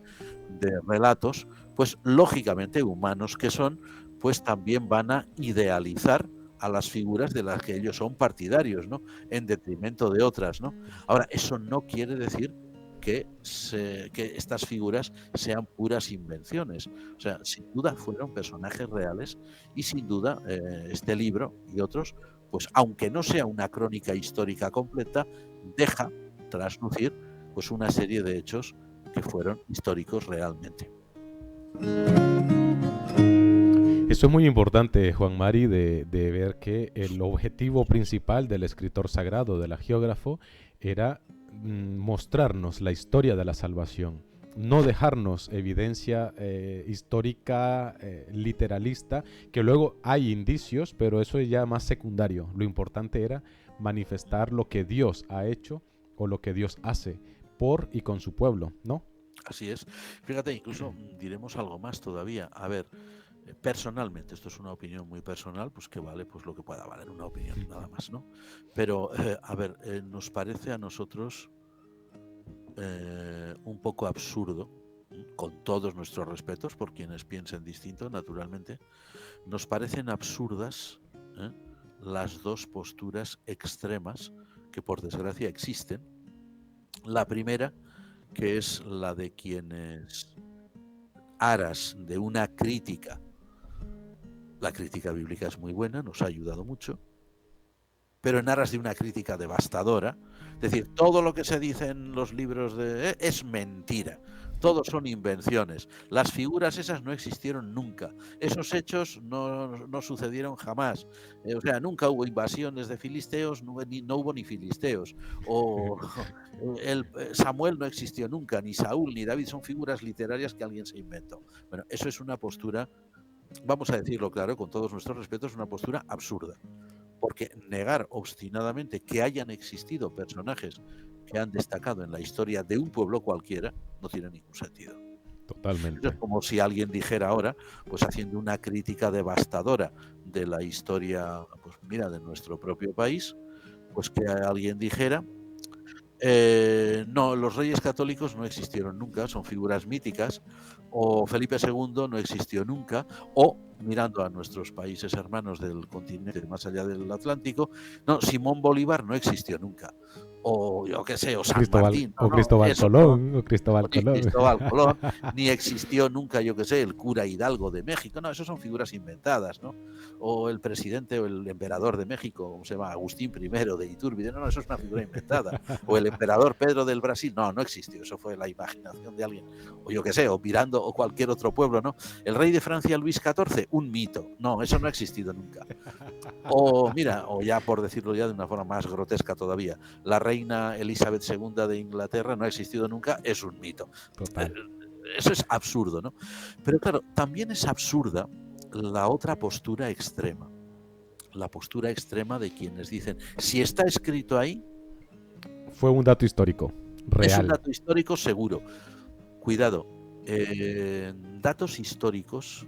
relatos, pues lógicamente humanos que son, pues también van a idealizar a las figuras de las que ellos son partidarios, ¿no? En detrimento de otras, ¿no? Ahora, eso no quiere decir que estas figuras sean puras invenciones. O sea, sin duda fueron personajes reales y sin duda este libro y otros, pues aunque no sea una crónica histórica completa, deja traslucir pues una serie de hechos que fueron históricos realmente. Eso es muy importante, Juan Mari, de ver que el objetivo principal del escritor sagrado, del hagiógrafo, era mostrarnos la historia de la salvación, no dejarnos evidencia histórica, literalista, que luego hay indicios, pero eso es ya más secundario. Lo importante era manifestar lo que Dios ha hecho o lo que Dios hace por y con su pueblo, ¿no? Así es. Fíjate, incluso diremos algo más todavía. A ver, personalmente, esto es una opinión muy personal, pues que vale pues lo que pueda valer una opinión, nada más, ¿no? Pero, a ver, nos parece a nosotros un poco absurdo, con todos nuestros respetos por quienes piensen distinto, naturalmente, nos parecen absurdas las dos posturas extremas que por desgracia existen. La primera, que es la de quienes aras de una crítica. La crítica bíblica es muy buena, nos ha ayudado mucho, pero en aras de una crítica devastadora, es decir, todo lo que se dice en los libros es mentira, todos son invenciones, las figuras esas no existieron nunca, esos hechos no sucedieron jamás, o sea, nunca hubo invasiones de filisteos, no hubo ni filisteos, o Samuel no existió nunca, ni Saúl ni David, son figuras literarias que alguien se inventó. Bueno, eso es una postura, vamos a decirlo claro, con todos nuestros respetos, una postura absurda. Porque negar obstinadamente que hayan existido personajes que han destacado en la historia de un pueblo cualquiera no tiene ningún sentido. Totalmente. Es como si alguien dijera ahora, pues haciendo una crítica devastadora de la historia, pues mira, de nuestro propio país, pues que alguien dijera no, los reyes católicos no existieron nunca, son figuras míticas, o Felipe II no existió nunca, o mirando a nuestros países hermanos del continente más allá del Atlántico, no, Simón Bolívar no existió nunca, o yo qué sé, o San Martín, no, Cristóbal eso no, Colón, o Cristóbal ni Colón. Cristóbal Colón, ni existió nunca, yo qué sé, el cura Hidalgo de México, no, eso son figuras inventadas, ¿no? O el presidente o el emperador de México, ¿cómo se llama? Agustín I de Iturbide, no, eso es una figura inventada. O el emperador Pedro del Brasil, no existió, eso fue la imaginación de alguien. O yo qué sé, o mirando o cualquier otro pueblo, ¿no? El rey de Francia, Luis XIV, un mito, no, eso no ha existido nunca. O mira, o ya por decirlo ya de una forma más grotesca todavía, la reina Elizabeth II de Inglaterra no ha existido nunca, es un mito. Total. Eso es absurdo, ¿no? Pero claro, también es absurda la otra postura extrema. La postura extrema de quienes dicen, si está escrito ahí, fue un dato histórico, real. Es un dato histórico seguro. Cuidado, datos históricos,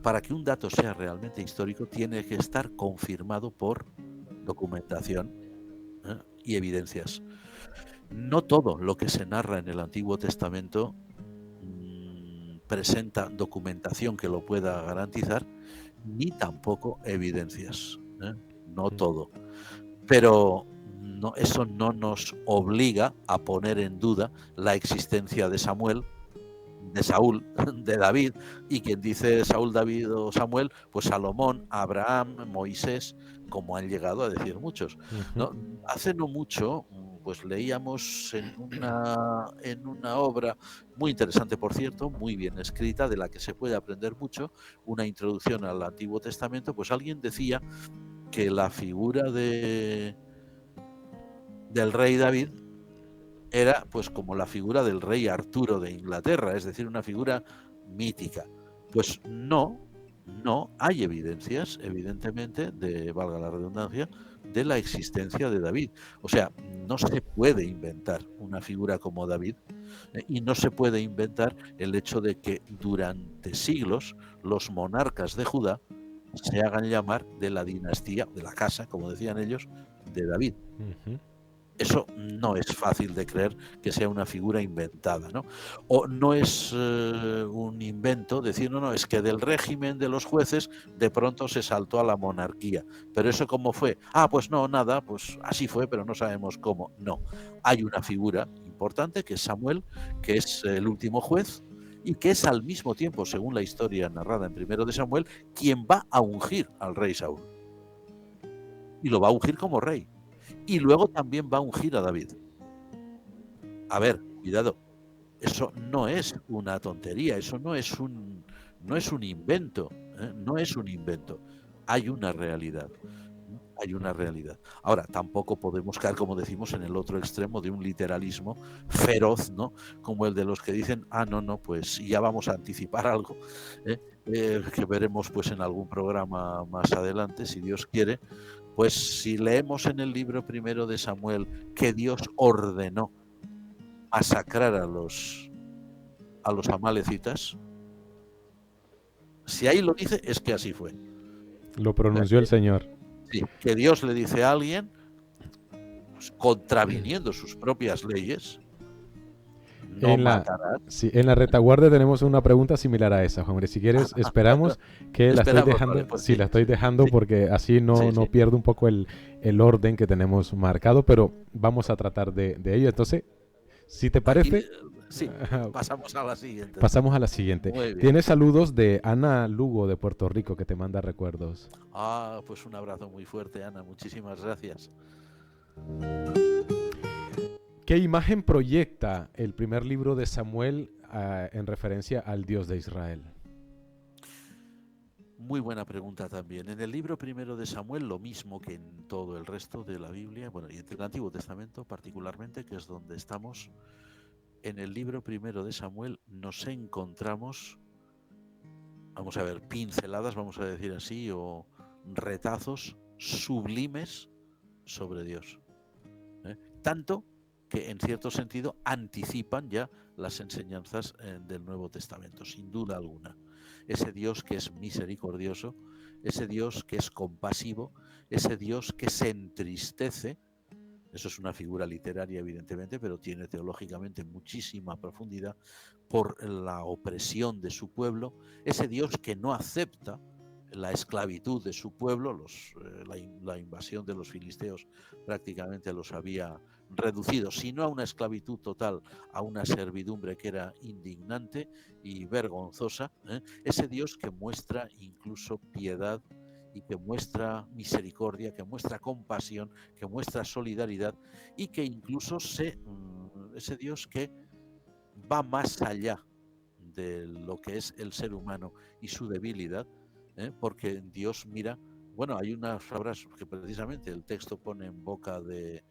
para que un dato sea realmente histórico, tiene que estar confirmado por documentación y evidencias. No todo lo que se narra en el Antiguo Testamento presenta documentación que lo pueda garantizar, ni tampoco evidencias. No todo. Pero no, eso no nos obliga a poner en duda la existencia de Samuel, de Saúl, de David, y quien dice Saúl, David o Samuel, pues Salomón, Abraham, Moisés, como han llegado a decir muchos. ¿No? Hace no mucho, pues leíamos en una obra muy interesante, por cierto, muy bien escrita, de la que se puede aprender mucho, una introducción al Antiguo Testamento, pues alguien decía que la figura del rey David era pues como la figura del rey Arturo de Inglaterra, es decir, una figura mítica. Pues no, No hay evidencias, evidentemente, valga la redundancia, de la existencia de David. O sea, no se puede inventar una figura como David, y no se puede inventar el hecho de que durante siglos los monarcas de Judá se hagan llamar de la dinastía, de la casa, como decían ellos, de David. Ujú. Eso no es fácil de creer que sea una figura inventada, ¿no? O no es un invento decir, no, no, es que del régimen de los jueces de pronto se saltó a la monarquía. Pero eso cómo fue. Ah, pues no, nada, pues así fue, pero no sabemos cómo. No, hay una figura importante que es Samuel, que es el último juez y que es al mismo tiempo, según la historia narrada en Primero de Samuel, quien va a ungir al rey Saúl. Y lo va a ungir como rey. Y luego también va a ungir a David. A ver, cuidado, eso no es una tontería, eso no es un invento, no es un invento. Hay una realidad. Hay una realidad. Ahora, tampoco podemos caer, como decimos, en el otro extremo de un literalismo feroz, ¿no? Como el de los que dicen, ah, no, no, pues ya vamos a anticipar algo, que veremos pues en algún programa más adelante, si Dios quiere. Pues si leemos en el libro primero de Samuel que Dios ordenó masacrar a los amalecitas, si ahí lo dice, es que así fue. Lo O sea, pronunció el Señor. que Dios le dice a alguien, pues, contraviniendo sus propias leyes, no En la, matarás. sí, en la retaguardia tenemos una pregunta similar a esa, Juan María. Si quieres, esperamos que la estoy Esperamos, vale, dejando. pues Sí, sí, la estoy dejando sí, porque así sí, no sí, pierdo un poco el orden que tenemos marcado, pero vamos a tratar de ello. Entonces, si te aquí parece, sí, pasamos a la siguiente pasamos a entonces. la siguiente. Muy bien. Tienes saludos de Ana Lugo de Puerto Rico que te manda recuerdos. Pues un abrazo muy fuerte, Ana, muchísimas gracias. ¿Qué imagen proyecta el primer libro de Samuel en referencia al Dios de Israel? Muy buena pregunta también. En el libro primero de Samuel, lo mismo que en todo el resto de la Biblia, bueno, y en el Antiguo Testamento particularmente, que es donde estamos, en el libro primero de Samuel nos encontramos, vamos a ver, pinceladas, vamos a decir así, o retazos sublimes sobre Dios. Tanto que en cierto sentido anticipan ya las enseñanzas del Nuevo Testamento, sin duda alguna. Ese Dios que es misericordioso, ese Dios que es compasivo, ese Dios que se entristece. Eso es una figura literaria, evidentemente, pero tiene teológicamente muchísima profundidad por la opresión de su pueblo, ese Dios que no acepta la esclavitud de su pueblo, la invasión de los filisteos prácticamente los había reducido, si no a una esclavitud total, a una servidumbre que era indignante y vergonzosa, ese Dios que muestra incluso piedad y que muestra misericordia, que muestra compasión, que muestra solidaridad y que incluso ese Dios que va más allá de lo que es el ser humano y su debilidad, porque Dios mira, bueno, hay unas palabras que precisamente el texto pone en boca de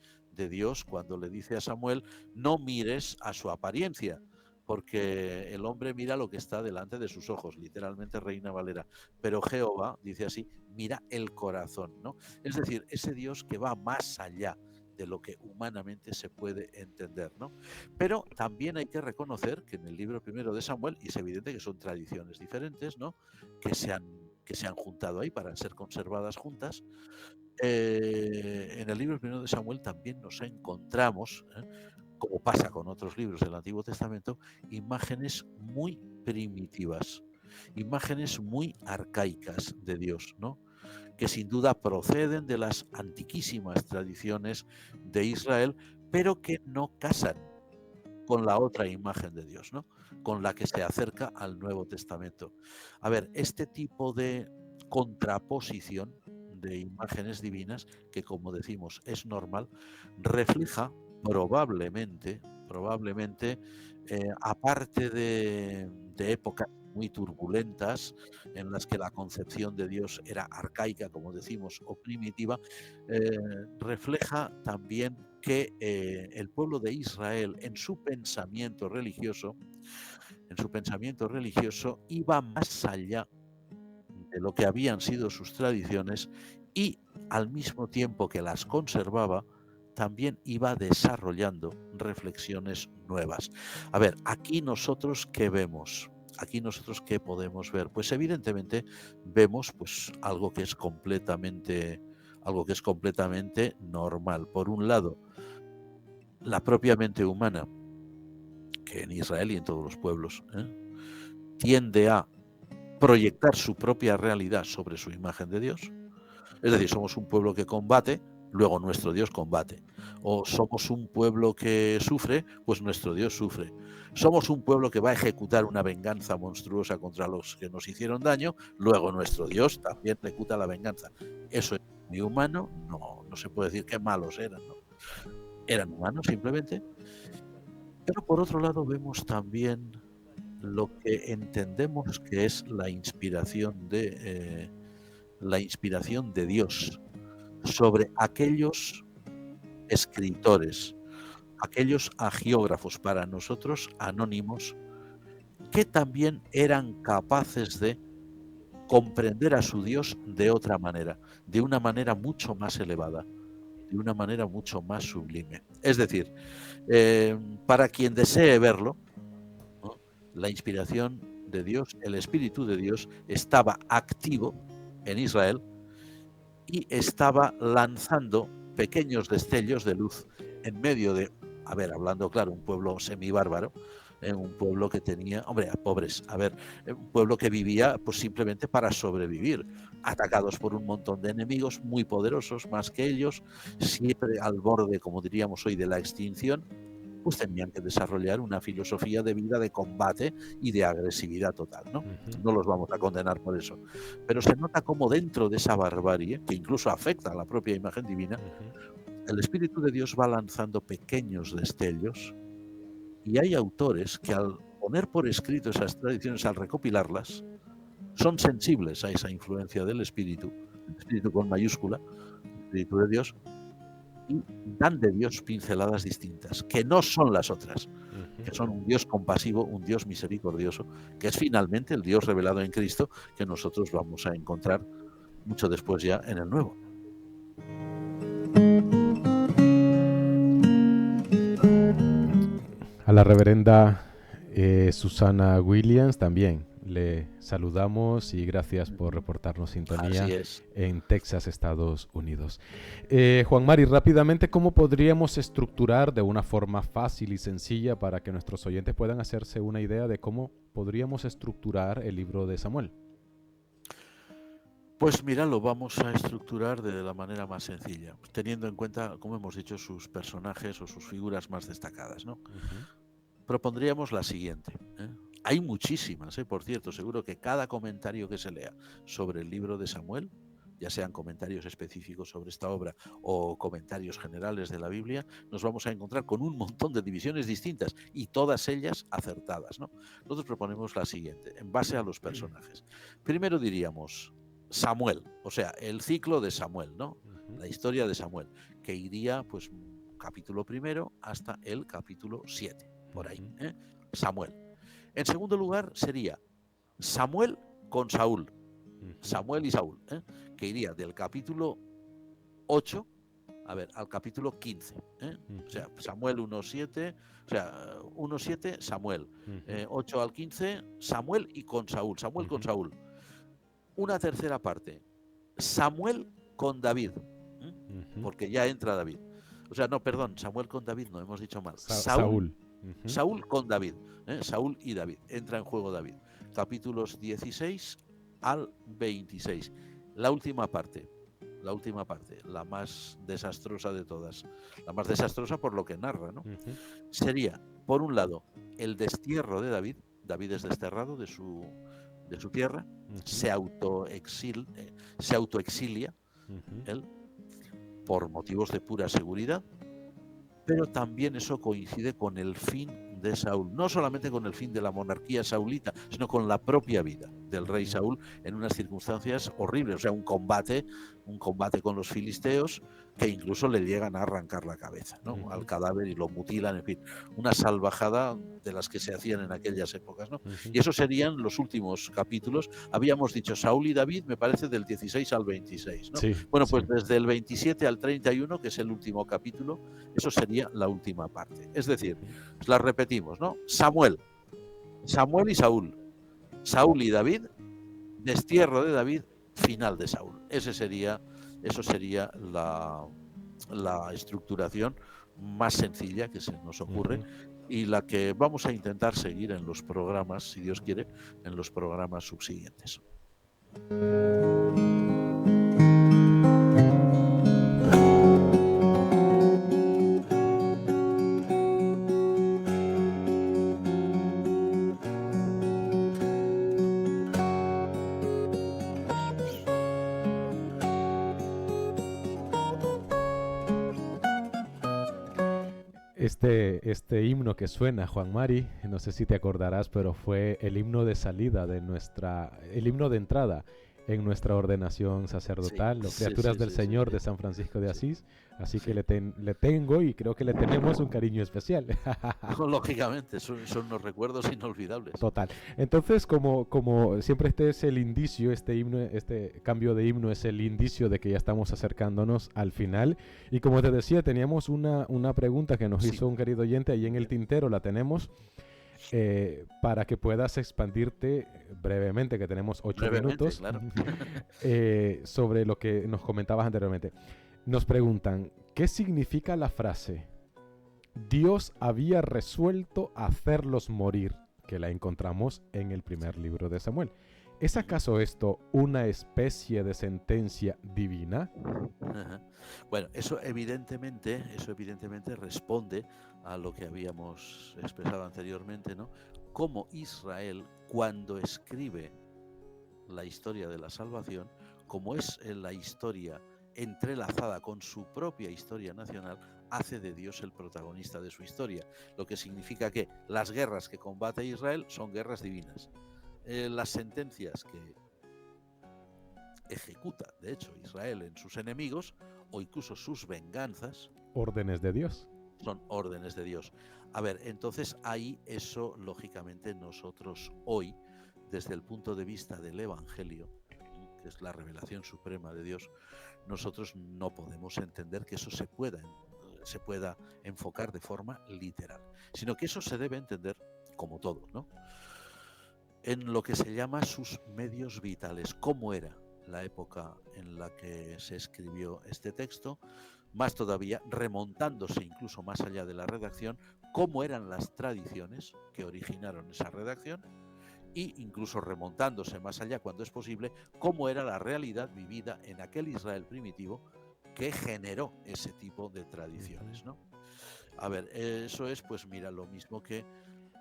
Dios cuando le dice a Samuel, no mires a su apariencia, porque el hombre mira lo que está delante de sus ojos, literalmente Reina Valera, pero Jehová, dice así, mira el corazón, ¿no? Es decir, ese Dios que va más allá de lo que humanamente se puede entender, ¿no? Pero también hay que reconocer que en el libro primero de Samuel, y es evidente que son tradiciones diferentes, ¿no? Que se han juntado ahí para ser conservadas juntas, en el libro primero de Samuel también nos encontramos, como pasa con otros libros del Antiguo Testamento, imágenes muy primitivas, imágenes muy arcaicas de Dios, ¿no? Que sin duda proceden de las antiquísimas tradiciones de Israel, pero que no casan con la otra imagen de Dios, ¿no? Con la que se acerca al Nuevo Testamento. A ver, este tipo de contraposición de imágenes divinas, que como decimos es normal, refleja probablemente, aparte de épocas muy turbulentas en las que la concepción de Dios era arcaica, como decimos, o primitiva, refleja también que el pueblo de Israel en su pensamiento religioso iba más allá de lo que habían sido sus tradiciones y al mismo tiempo que las conservaba, también iba desarrollando reflexiones nuevas. A ver, aquí nosotros ¿qué vemos? Aquí nosotros ¿qué podemos ver? Pues evidentemente vemos pues algo que es completamente normal. Por un lado, la propia mente humana, que en Israel y en todos los pueblos, tiende a proyectar su propia realidad sobre su imagen de Dios. Es decir, somos un pueblo que combate, luego nuestro Dios combate. O somos un pueblo que sufre, pues nuestro Dios sufre. Somos un pueblo que va a ejecutar una venganza monstruosa contra los que nos hicieron daño, luego nuestro Dios también ejecuta la venganza. ¿Eso es muy humano? No se puede decir que malos eran, ¿no? Eran humanos simplemente. Pero por otro lado vemos también lo que entendemos que es la inspiración de Dios sobre aquellos escritores, aquellos agiógrafos para nosotros anónimos, que también eran capaces de comprender a su Dios de otra manera, de una manera mucho más elevada, de una manera mucho más sublime. Es decir, para quien desee verlo, ¿no?, la inspiración de Dios, el Espíritu de Dios estaba activo en Israel y estaba lanzando pequeños destellos de luz en medio de, a ver, hablando claro, un pueblo semibárbaro, un pueblo que tenía, hombre, pobres, a ver, un pueblo que vivía pues simplemente para sobrevivir, atacados por un montón de enemigos muy poderosos, más que ellos, siempre al borde, como diríamos hoy, de la extinción, pues tenían que desarrollar una filosofía de vida de combate y de agresividad total, ¿no? No los vamos a condenar por eso. Pero se nota como dentro de esa barbarie, que incluso afecta a la propia imagen divina, el Espíritu de Dios va lanzando pequeños destellos, y hay autores que al poner por escrito esas tradiciones, al recopilarlas, son sensibles a esa influencia del Espíritu, el Espíritu con mayúscula, el Espíritu de Dios, y dan de Dios pinceladas distintas, que no son las otras, que son un Dios compasivo, un Dios misericordioso, que es finalmente el Dios revelado en Cristo, que nosotros vamos a encontrar mucho después ya en el Nuevo. A la reverenda Susana Williams también le saludamos y gracias por reportarnos sintonía en Texas, Estados Unidos. Juan Mari, rápidamente, ¿cómo podríamos estructurar de una forma fácil y sencilla para que nuestros oyentes puedan hacerse una idea de cómo podríamos estructurar el libro de Samuel? Pues mira, lo vamos a estructurar de la manera más sencilla, teniendo en cuenta, como hemos dicho, sus personajes o sus figuras más destacadas, ¿no? Propondríamos la siguiente. Hay muchísimas, por cierto, seguro que cada comentario que se lea sobre el libro de Samuel, ya sean comentarios específicos sobre esta obra o comentarios generales de la Biblia, nos vamos a encontrar con un montón de divisiones distintas y todas ellas acertadas, ¿no? Nosotros proponemos la siguiente, en base a los personajes. Primero diríamos Samuel, o sea, el ciclo de Samuel, ¿no? La historia de Samuel, que iría pues capítulo primero hasta el capítulo 7, por ahí, Samuel. En segundo lugar sería Samuel con Saúl, Samuel y Saúl, que iría del capítulo 8 al capítulo 15, o sea, Samuel 1.7, o sea, 1.7 Samuel, 8 al 15 Samuel y con Saúl, Samuel con Saúl. Una tercera parte, Samuel con David, porque ya entra David. O sea, no, perdón, Samuel con David, no, hemos dicho mal. Saúl. Saúl con David, Saúl y David, entra en juego David. Capítulos 16 al 26. La última parte, la más desastrosa de todas, la más desastrosa por lo que narra, ¿no? Sería, por un lado, el destierro de David. David es desterrado de su tierra, se autoexilia él por motivos de pura seguridad, pero también eso coincide con el fin de Saúl, no solamente con el fin de la monarquía saulita, sino con la propia vida. del rey Saúl en unas circunstancias horribles, o sea, un combate con los filisteos que incluso le llegan a arrancar la cabeza, ¿no? Al cadáver y lo mutilan, en fin, una salvajada de las que se hacían en aquellas épocas, ¿no? Y esos serían los últimos capítulos. Habíamos dicho Saúl y David, me parece, del 16 al 26, ¿no? Sí, Bueno, pues sí. desde el 27 al 31, que es el último capítulo, eso sería la última parte. Es decir, la repetimos, ¿no? Samuel y Saúl, Saúl y David, destierro de David, final de Saúl. Eso sería la estructuración más sencilla que se nos ocurre y la que vamos a intentar seguir en los programas, si Dios quiere, en los programas subsiguientes. Este himno que suena, Juan Mari, no sé si te acordarás, pero fue el himno de salida el himno de entrada en nuestra ordenación sacerdotal, Sí, las sí, criaturas sí, del sí, Señor sí, de San Francisco de sí, Asís, así que sí. le tengo y creo que le tenemos un cariño especial. Lógicamente, son unos recuerdos inolvidables. Total. Entonces, como siempre este es el indicio, este himno, este cambio de himno es el indicio de que ya estamos acercándonos al final. Y como te decía, teníamos una pregunta que nos Sí. hizo un querido oyente ahí en el tintero, la tenemos. Para que puedas expandirte brevemente, que tenemos 8 Brevemente, minutos, claro. sobre lo que nos comentabas anteriormente. Nos preguntan, ¿qué significa la frase Dios había resuelto hacerlos morir? Que la encontramos en el primer libro de Samuel. ¿Es acaso esto una especie de sentencia divina? Ajá. Bueno, eso evidentemente responde a lo que habíamos expresado anteriormente, ¿no? Cómo Israel, cuando escribe la historia de la salvación, como es la historia entrelazada con su propia historia nacional, hace de Dios el protagonista de su historia, lo que significa que las guerras que combate Israel son guerras divinas. Las sentencias que ejecuta, de hecho, Israel en sus enemigos, o incluso sus venganzas, Órdenes de Dios. son órdenes de Dios. A ver, entonces ahí eso, lógicamente, nosotros hoy, desde el punto de vista del Evangelio, que es la revelación suprema de Dios, nosotros no podemos entender que eso se pueda enfocar de forma literal, sino que eso se debe entender como todo, ¿no? En lo que se llama sus medios vitales, cómo era la época en la que se escribió este texto, más todavía remontándose incluso más allá de la redacción, cómo eran las tradiciones que originaron esa redacción e incluso remontándose más allá cuando es posible, cómo era la realidad vivida en aquel Israel primitivo que generó ese tipo de tradiciones, ¿no? A ver, eso es, pues mira, lo mismo que...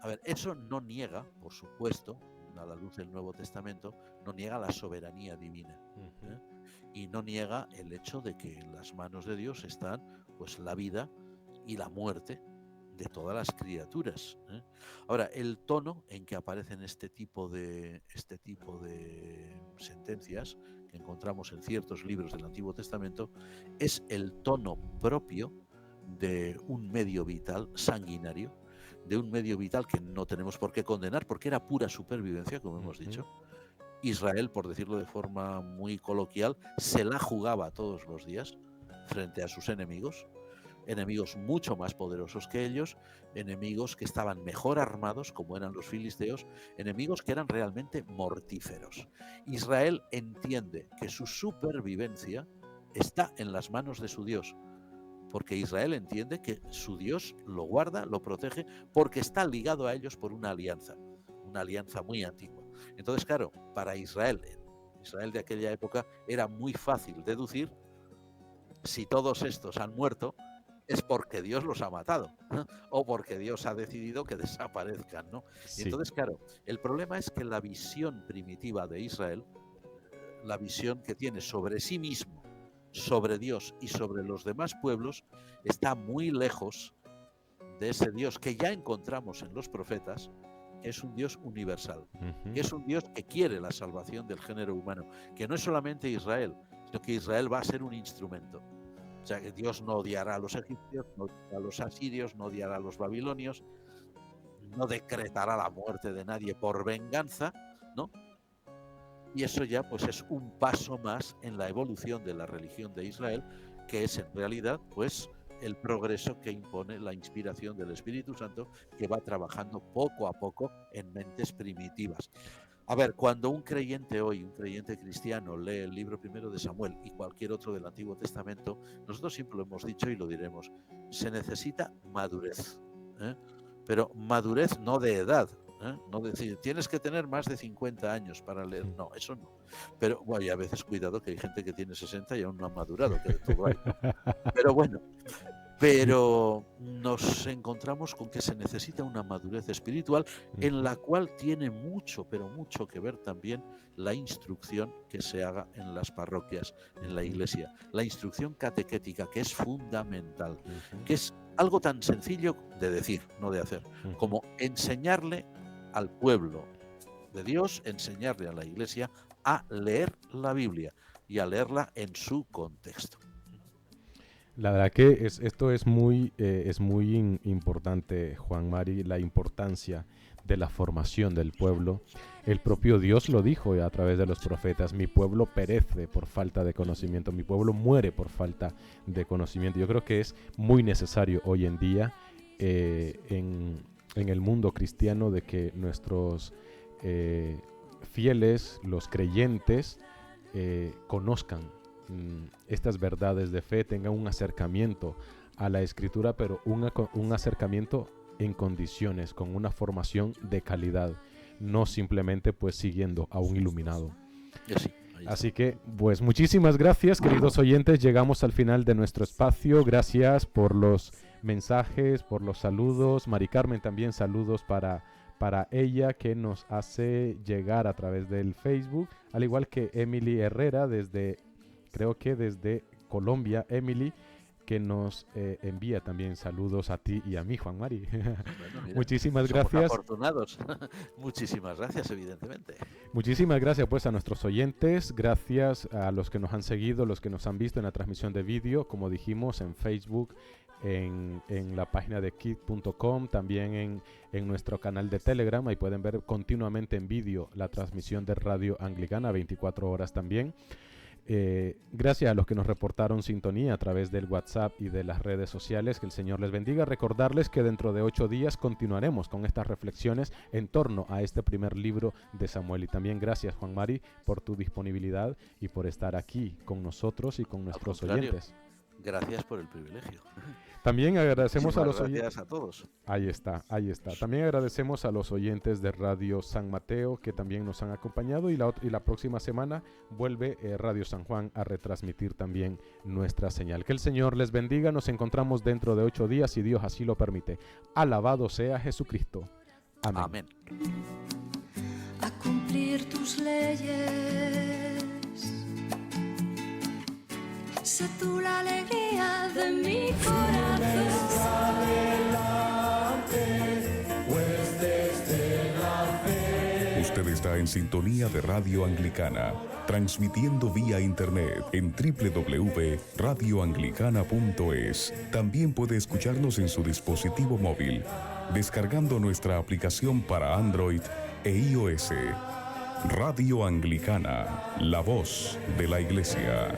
A ver, eso no niega, por supuesto, a la luz del Nuevo Testamento, no niega la soberanía divina, ¿eh? Y no niega el hecho de que en las manos de Dios están, pues, la vida y la muerte de todas las criaturas, ¿eh? Ahora, el tono en que aparecen este tipo de sentencias que encontramos en ciertos libros del Antiguo Testamento es el tono propio de un medio vital sanguinario, de un medio vital que no tenemos por qué condenar porque era pura supervivencia, como hemos dicho. Israel, por decirlo de forma muy coloquial, se la jugaba todos los días frente a sus enemigos mucho más poderosos que ellos, enemigos que estaban mejor armados, como eran los filisteos, enemigos que eran realmente mortíferos. Israel entiende que su supervivencia está en las manos de su Dios, porque Israel entiende que su Dios lo guarda, lo protege, porque está ligado a ellos por una alianza muy antigua. Entonces, claro, para Israel de aquella época, era muy fácil deducir: si todos estos han muerto, es porque Dios los ha matado, ¿no? O porque Dios ha decidido que desaparezcan, ¿no? Sí. Entonces, claro, el problema es que la visión primitiva de Israel, la visión que tiene sobre sí mismo, sobre Dios y sobre los demás pueblos, está muy lejos de ese Dios que ya encontramos en los profetas, que es un Dios universal, Ujú. que es un Dios que quiere la salvación del género humano, que no es solamente Israel, sino que Israel va a ser un instrumento. O sea, que Dios no odiará a los egipcios, no odiará a los asirios, no odiará a los babilonios, no decretará la muerte de nadie por venganza, ¿no? Y eso ya pues es un paso más en la evolución de la religión de Israel, que es en realidad pues el progreso que impone la inspiración del Espíritu Santo, que va trabajando poco a poco en mentes primitivas. A ver, cuando un creyente hoy, un creyente cristiano, lee el libro primero de Samuel y cualquier otro del Antiguo Testamento, nosotros siempre lo hemos dicho y lo diremos, se necesita madurez, ¿eh? Pero madurez no de edad, ¿eh? No decir, tienes que tener más de 50 años para leer, no, eso no. Pero bueno, y a veces cuidado que hay gente que tiene 60 y aún no ha madurado, que de todo hay, ¿no? Pero bueno, pero nos encontramos con que se necesita una madurez espiritual en la cual tiene mucho, pero mucho que ver también la instrucción que se haga en las parroquias, en la iglesia, la instrucción catequética, que es fundamental, que es algo tan sencillo de decir, no de hacer, como enseñarle al pueblo de Dios, enseñarle a la iglesia a leer la Biblia y a leerla en su contexto. La verdad que esto es muy importante, Juan Mari, la importancia de la formación del pueblo. El propio Dios lo dijo a través de los profetas: mi pueblo perece por falta de conocimiento, mi pueblo muere por falta de conocimiento. Yo creo que es muy necesario hoy en día en el mundo cristiano de que nuestros fieles, los creyentes, conozcan estas verdades de fe, tengan un acercamiento a la Escritura, pero un acercamiento en condiciones, con una formación de calidad, no simplemente pues siguiendo a un iluminado. Sí, así que pues muchísimas gracias, queridos oyentes, llegamos al final de nuestro espacio. Gracias por los mensajes, por los saludos. Mari Carmen, también saludos para ella, que nos hace llegar a través del Facebook, al igual que Emily Herrera creo que desde Colombia, Emily, que nos envía también saludos a ti y a mí, Juan Mari. Bueno, mira, muchísimas somos gracias. Afortunados. Muchísimas gracias, evidentemente. Muchísimas gracias pues a nuestros oyentes, gracias a los que nos han seguido, los que nos han visto en la transmisión de vídeo, como dijimos, en Facebook, en la página de kit.com, también en nuestro canal de Telegram. Ahí pueden ver continuamente en vídeo la transmisión de Radio Anglicana, 24 horas también. Gracias a los que nos reportaron sintonía a través del WhatsApp y de las redes sociales. Que el Señor les bendiga. Recordarles que dentro de 8 días continuaremos con estas reflexiones en torno a este primer libro de Samuel. Y también gracias, Juan Mari, por tu disponibilidad y por estar aquí con nosotros y con nuestros oyentes. Gracias por el privilegio. También agradecemos a los oyentes. Gracias a todos. Ahí está. También agradecemos a los oyentes de Radio San Mateo, que también nos han acompañado, y la próxima semana vuelve Radio San Juan a retransmitir también nuestra señal. Que el Señor les bendiga. Nos encontramos dentro de 8 días, si Dios así lo permite. Alabado sea Jesucristo. Amén. Amén. A cumplir tus leyes. Sé tú la alegría de mi corazón. Usted está en sintonía de Radio Anglicana, transmitiendo vía internet en www.radioanglicana.es. También puede escucharnos en su dispositivo móvil, descargando nuestra aplicación para Android e iOS. Radio Anglicana, la voz de la Iglesia.